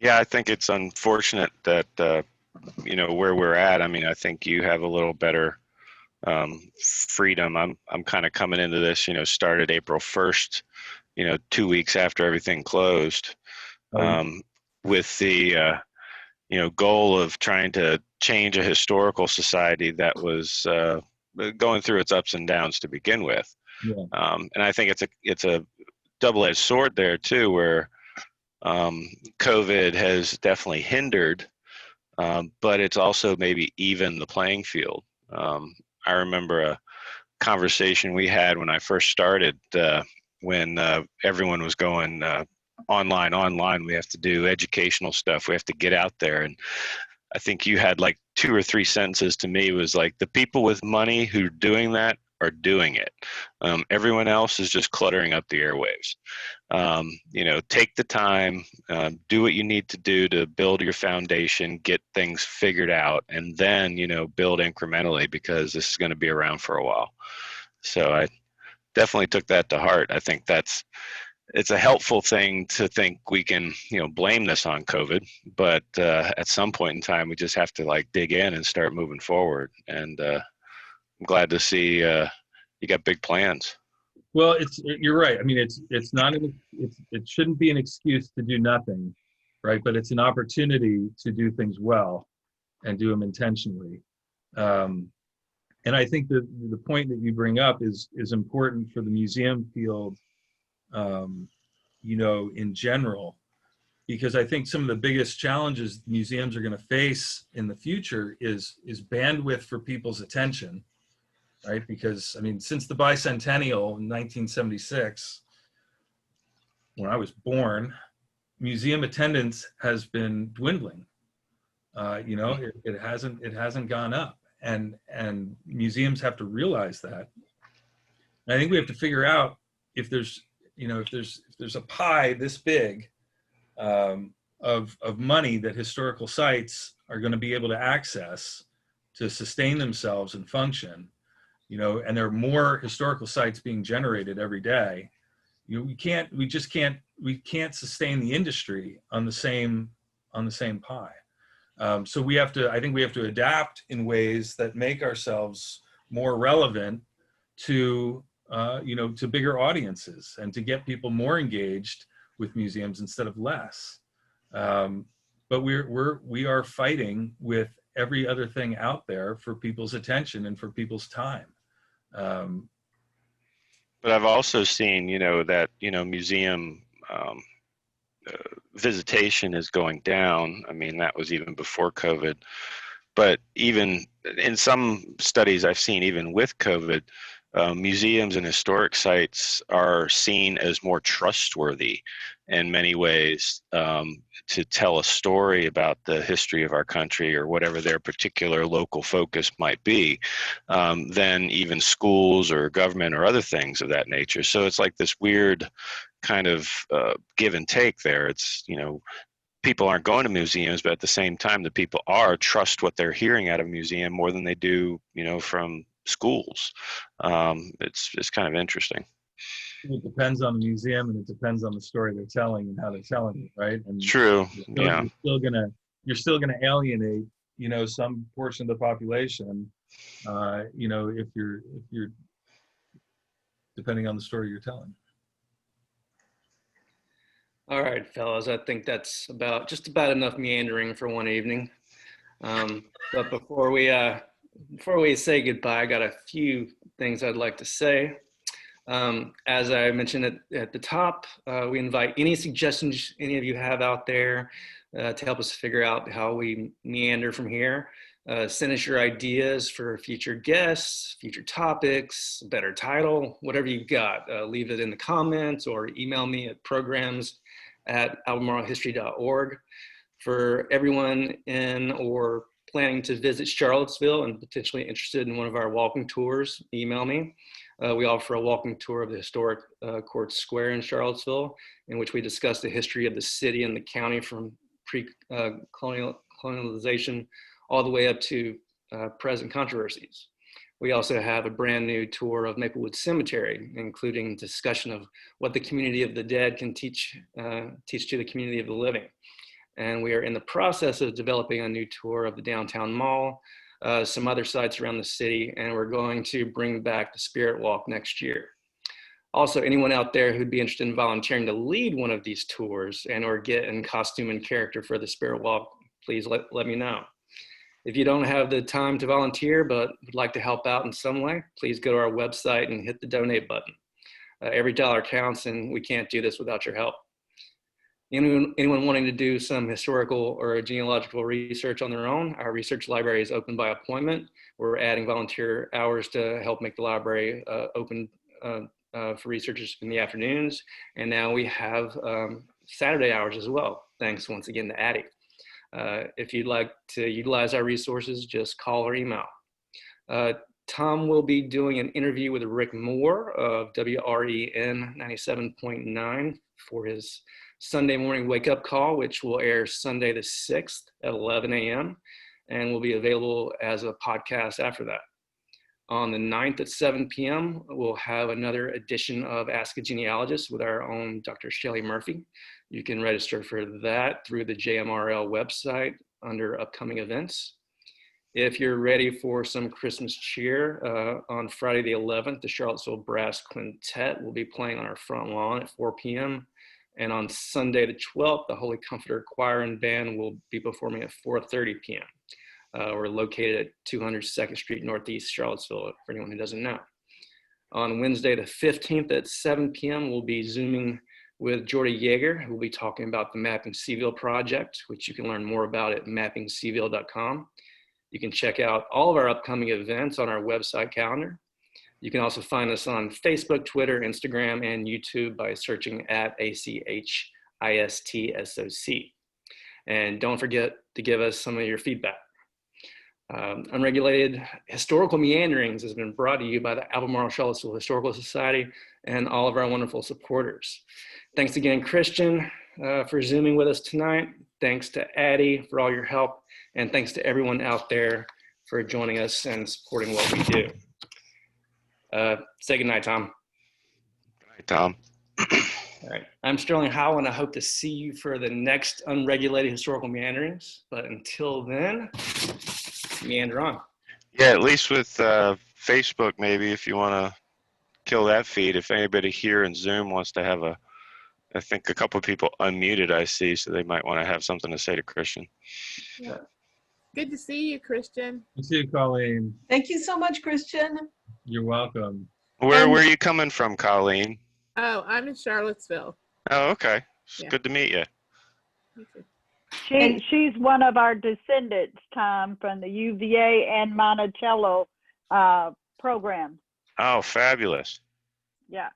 [SPEAKER 2] Yeah, I think it's unfortunate that where we're at. I mean, I think you have a little better freedom. I'm kind of coming into this. Started April 1st. 2 weeks after everything closed, with the goal of trying to change a historical society that was going through its ups and downs to begin with.
[SPEAKER 3] Yeah.
[SPEAKER 2] And I think it's a double-edged sword there too, where COVID has definitely hindered, but it's also maybe even the playing field. I remember a conversation we had when I first started, when everyone was going online. We have to do educational stuff. We have to get out there. And I think you had like 2 or 3 sentences to me was like, the people with money who are doing that are doing it. Everyone else is just cluttering up the airwaves. Take the time, do what you need to do to build your foundation, get things figured out, and then, build incrementally, because this is going to be around for a while. So I definitely took that to heart. I think it's a helpful thing to think we can, blame this on COVID, but at some point in time, we just have to dig in and start moving forward. And I'm glad to see you got big plans.
[SPEAKER 3] Well, you're right. I mean, it shouldn't be an excuse to do nothing, right? But it's an opportunity to do things well and do them intentionally. And I think that the point that you bring up is important for the museum field, in general, because I think some of the biggest challenges museums are going to face in the future is bandwidth for people's attention, right? Because, I mean, since the bicentennial in 1976, when I was born, museum attendance has been dwindling. It hasn't gone up. And museums have to realize that. And I think we have to figure out if there's a pie this big of money that historical sites are going to be able to access to sustain themselves and function, and there are more historical sites being generated every day. We can't sustain the industry on the same pie. So I think we have to adapt in ways that make ourselves more relevant to to bigger audiences and to get people more engaged with museums instead of less. But we are fighting with every other thing out there for people's attention and for people's time.
[SPEAKER 2] But I've also seen, that, museum visitation is going down. I mean, that was even before COVID. But even in some studies I've seen, even with COVID, museums and historic sites are seen as more trustworthy in many ways to tell a story about the history of our country or whatever their particular local focus might be than even schools or government or other things of that nature. So it's like this weird kind of give and take there. It's, people aren't going to museums, but at the same time, the people trust what they're hearing out of a museum more than they do, from schools. It's kind of interesting.
[SPEAKER 3] It depends on the museum, and it depends on the story they're telling and how they're telling it, right? And
[SPEAKER 2] True.
[SPEAKER 3] You're still gonna alienate, some portion of the population, if you're depending on the story you're telling.
[SPEAKER 1] All right, fellas, I think that's just about enough meandering for one evening. But before we say goodbye, I got a few things I'd like to say. As I mentioned at the top, we invite any suggestions any of you have out there to help us figure out how we meander from here. Send us your ideas for future guests, future topics, better title, whatever you've got. Leave it in the comments or email me at programs@albemarlehistory.org. For everyone in or planning to visit Charlottesville and potentially interested in one of our walking tours, email me. We offer a walking tour of the historic Court Square in Charlottesville, in which we discuss the history of the city and the county from pre-colonialization all the way up to present controversies. We also have a brand new tour of Maplewood Cemetery, including discussion of what the community of the dead can teach to the community of the living. And we are in the process of developing a new tour of the downtown mall, some other sites around the city, and we're going to bring back the Spirit Walk next year. Also, anyone out there who'd be interested in volunteering to lead one of these tours and or get in costume and character for the Spirit Walk, please let me know. If you don't have the time to volunteer but would like to help out in some way, please go to our website and hit the donate button. Every dollar counts, and we can't do this without your help. Anyone wanting to do some historical or genealogical research on their own, our research library is open by appointment. We're adding volunteer hours to help make the library open for researchers in the afternoons. And now we have Saturday hours as well. Thanks once again to Addie. If you'd like to utilize our resources, just call or email. Tom will be doing an interview with Rick Moore of WREN 97.9 for his Sunday morning wake-up call, which will air Sunday the 6th at 11 a.m. and will be available as a podcast after that. On the 9th at 7 p.m., we'll have another edition of Ask a Genealogist with our own Dr. Shelley Murphy. You can register for that through the JMRL website under upcoming events. If you're ready for some Christmas cheer, on Friday the 11th, the Charlottesville Brass Quintet will be playing on our front lawn at 4 p.m. And on Sunday the 12th, the Holy Comforter Choir and Band will be performing at 4:30 p.m. We're located at 200 2nd Street Northeast, Charlottesville, for anyone who doesn't know. On Wednesday the 15th at 7 p.m., we'll be Zooming with Jordy Yeager, who will be talking about the Mapping Seville project, which you can learn more about at mappingseville.com. You can check out all of our upcoming events on our website calendar. You can also find us on Facebook, Twitter, Instagram, and YouTube by searching at ACHISTSOC. And don't forget to give us some of your feedback. Unregulated Historical Meanderings has been brought to you by the Albemarle Charlottesville Historical Society and all of our wonderful supporters. Thanks again, Christian, for Zooming with us tonight. Thanks to Addie for all your help. And thanks to everyone out there for joining us and supporting what we do. Say goodnight, Tom.
[SPEAKER 2] Good night, Tom.
[SPEAKER 1] All right. I'm Sterling Howell, and I hope to see you for the next Unregulated Historical Meanderings. But until then, meander on.
[SPEAKER 2] Yeah, at least with Facebook, maybe if you want to kill that feed. If anybody here in Zoom wants to have I think a couple of people unmuted I see, so they might want to have something to say to Christian.
[SPEAKER 4] Yeah. Good to see you, Christian.
[SPEAKER 3] Good to see you, Colleen.
[SPEAKER 5] Thank you so much, Christian.
[SPEAKER 3] You're welcome.
[SPEAKER 2] Where are you coming from, Colleen?
[SPEAKER 4] Oh, I'm in Charlottesville.
[SPEAKER 2] Oh, okay. It's
[SPEAKER 4] Yeah.
[SPEAKER 2] good to meet you.
[SPEAKER 6] She's one of our descendants, Tom, from the UVA and Monticello program.
[SPEAKER 2] Oh, fabulous.
[SPEAKER 6] Yeah.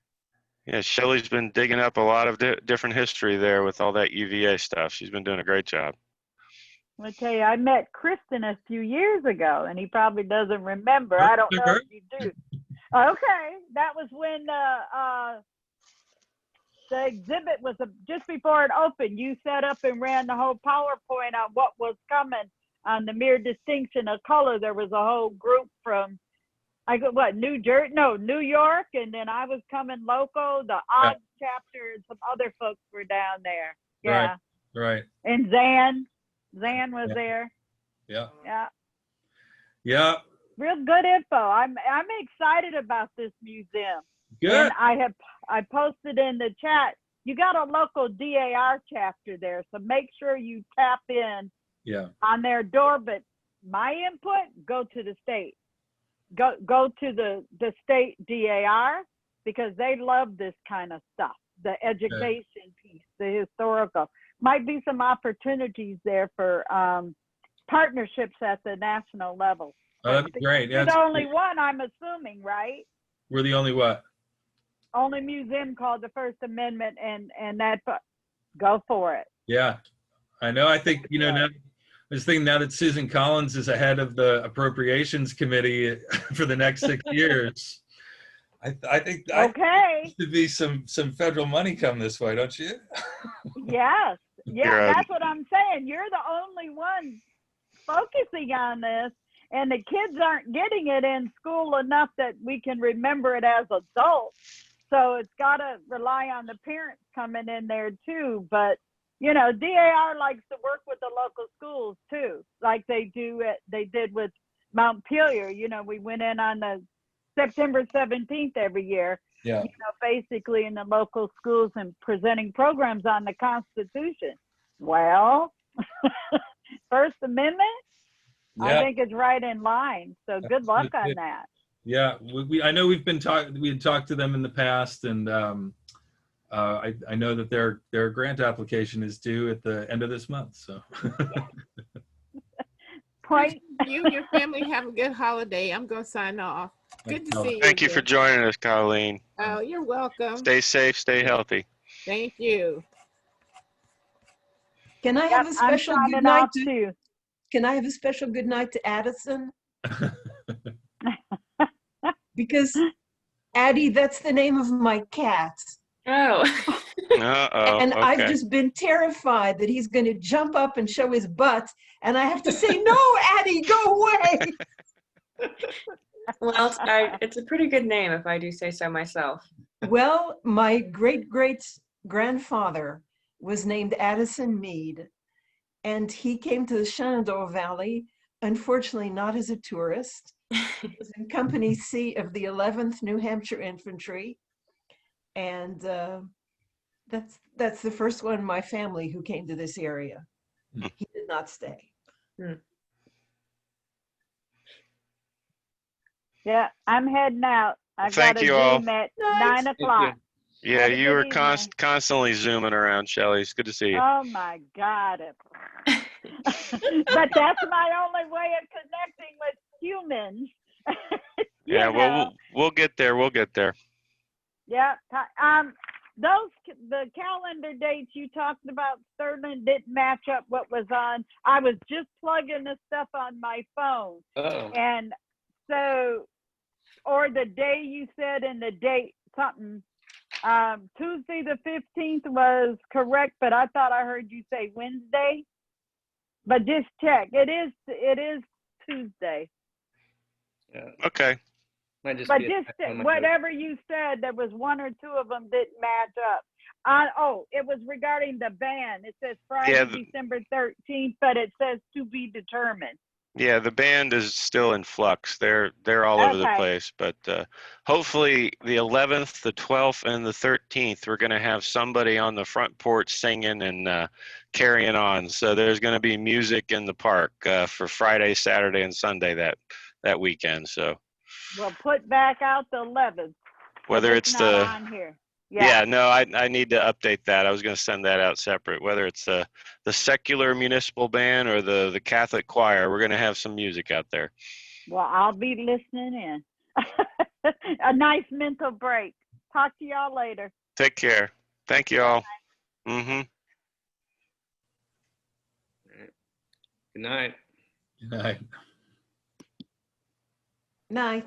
[SPEAKER 2] Yeah, Shelley's been digging up a lot of different history there with all that UVA stuff. She's been doing a great job.
[SPEAKER 6] I'll tell you, I met Kristen a few years ago, and he probably doesn't remember. I don't know if you do. Okay, that was when the exhibit was just before it opened. You set up and ran the whole PowerPoint on what was coming on the mere distinction of color. There was a whole group from, New York, and then I was coming local. The odd chapter and some other folks were down there. Yeah.
[SPEAKER 3] Right.
[SPEAKER 6] And Zan was there.
[SPEAKER 3] Yeah.
[SPEAKER 6] Yeah.
[SPEAKER 3] Yeah.
[SPEAKER 6] Real good info. I'm excited about this museum.
[SPEAKER 3] Good.
[SPEAKER 6] And I posted in the chat. You got a local DAR chapter there, so make sure you tap in on their door. But my input, go to the state. Go to the state DAR, because they love this kind of stuff. The education piece, the historical. Might be some opportunities there for partnerships at the national level.
[SPEAKER 3] Oh, that'd be great.
[SPEAKER 6] You're the only one, I'm assuming, right?
[SPEAKER 3] We're the only what?
[SPEAKER 6] Only museum called the First Amendment, and that, go for it.
[SPEAKER 3] Yeah, I know. I think, now, I was thinking now that Susan Collins is ahead of the appropriations committee for the next 6 years, I think
[SPEAKER 6] okay.
[SPEAKER 3] should be some federal money come this way, don't you?
[SPEAKER 6] Yes. Yeah, that's what I'm saying. You're the only one focusing on this, and the kids aren't getting it in school enough that we can remember it as adults. So it's got to rely on the parents coming in there too. But, DAR likes to work with the local schools too, like they did with Montpelier. We went in on the September 17th every year.
[SPEAKER 3] Yeah.
[SPEAKER 6] Basically in the local schools and presenting programs on the Constitution. Well, First Amendment, I think it's right in line. So good luck on that.
[SPEAKER 3] Yeah, I know we had talked to them in the past, and I know that their grant application is due at the end of this month. So.
[SPEAKER 6] Point.
[SPEAKER 4] You and your family have a good holiday. I'm going to sign off. Good to see you.
[SPEAKER 2] Thank you for joining us, Colleen.
[SPEAKER 4] Oh, you're welcome.
[SPEAKER 2] Stay safe, stay healthy.
[SPEAKER 4] Thank you.
[SPEAKER 5] Can I have a special good night
[SPEAKER 6] to?
[SPEAKER 5] Can I have a special good night to Addison? Because Addie, that's the name of my cat.
[SPEAKER 7] Oh.
[SPEAKER 2] Uh-oh,
[SPEAKER 5] and
[SPEAKER 2] okay.
[SPEAKER 5] I've just been terrified that he's going to jump up and show his butt, and I have to say, no, Addie, go away.
[SPEAKER 7] Well, it's a pretty good name, if I do say so myself.
[SPEAKER 5] Well, my great-great-grandfather was named Addison Mead, and he came to the Shenandoah Valley, unfortunately not as a tourist. He was in Company C of the 11th New Hampshire Infantry, and that's the first one in my family who came to this area. He did not stay.
[SPEAKER 6] Yeah, I'm heading out. I've
[SPEAKER 2] Thank
[SPEAKER 6] got a
[SPEAKER 2] you all.
[SPEAKER 6] Zoom at 9 o'clock.
[SPEAKER 2] Yeah, you were constantly zooming around, Shelley. It's good to see you.
[SPEAKER 6] Oh my God. But that's my only way of connecting with humans.
[SPEAKER 2] Yeah, well, we'll get there. We'll get there.
[SPEAKER 6] Yeah. The calendar dates you talked about, Sterling, didn't match up what was on. I was just plugging the stuff on my phone.
[SPEAKER 1] Oh.
[SPEAKER 6] And so, or the day you said and the date, something. Tuesday the 15th was correct, but I thought I heard you say Wednesday. But just check. It is Tuesday.
[SPEAKER 1] Yeah.
[SPEAKER 2] Okay.
[SPEAKER 6] But just whatever you said, there was one or two of them didn't match up. It was regarding the ban. It says Friday, December 13th, but it says to be determined.
[SPEAKER 2] Yeah, the band is still in flux. They're all over the
[SPEAKER 6] Okay.
[SPEAKER 2] place, but hopefully the 11th, the 12th, and the 13th, we're going to have somebody on the front porch singing and carrying on. So there's going to be music in the park for Friday, Saturday, and Sunday that weekend. So
[SPEAKER 6] Well, put back out the 11th.
[SPEAKER 2] whether
[SPEAKER 6] It's
[SPEAKER 2] it's
[SPEAKER 6] not
[SPEAKER 2] the
[SPEAKER 6] on here.
[SPEAKER 2] yeah, no, I need to update that. I was going to send that out separate. Whether it's the secular municipal band or the Catholic choir, we're going to have some music out there.
[SPEAKER 6] Well, I'll be listening in. A nice mental break. Talk to y'all later.
[SPEAKER 2] Take care. Thank you all. Mm-hmm.
[SPEAKER 1] Good night.
[SPEAKER 3] Good night.
[SPEAKER 5] Night.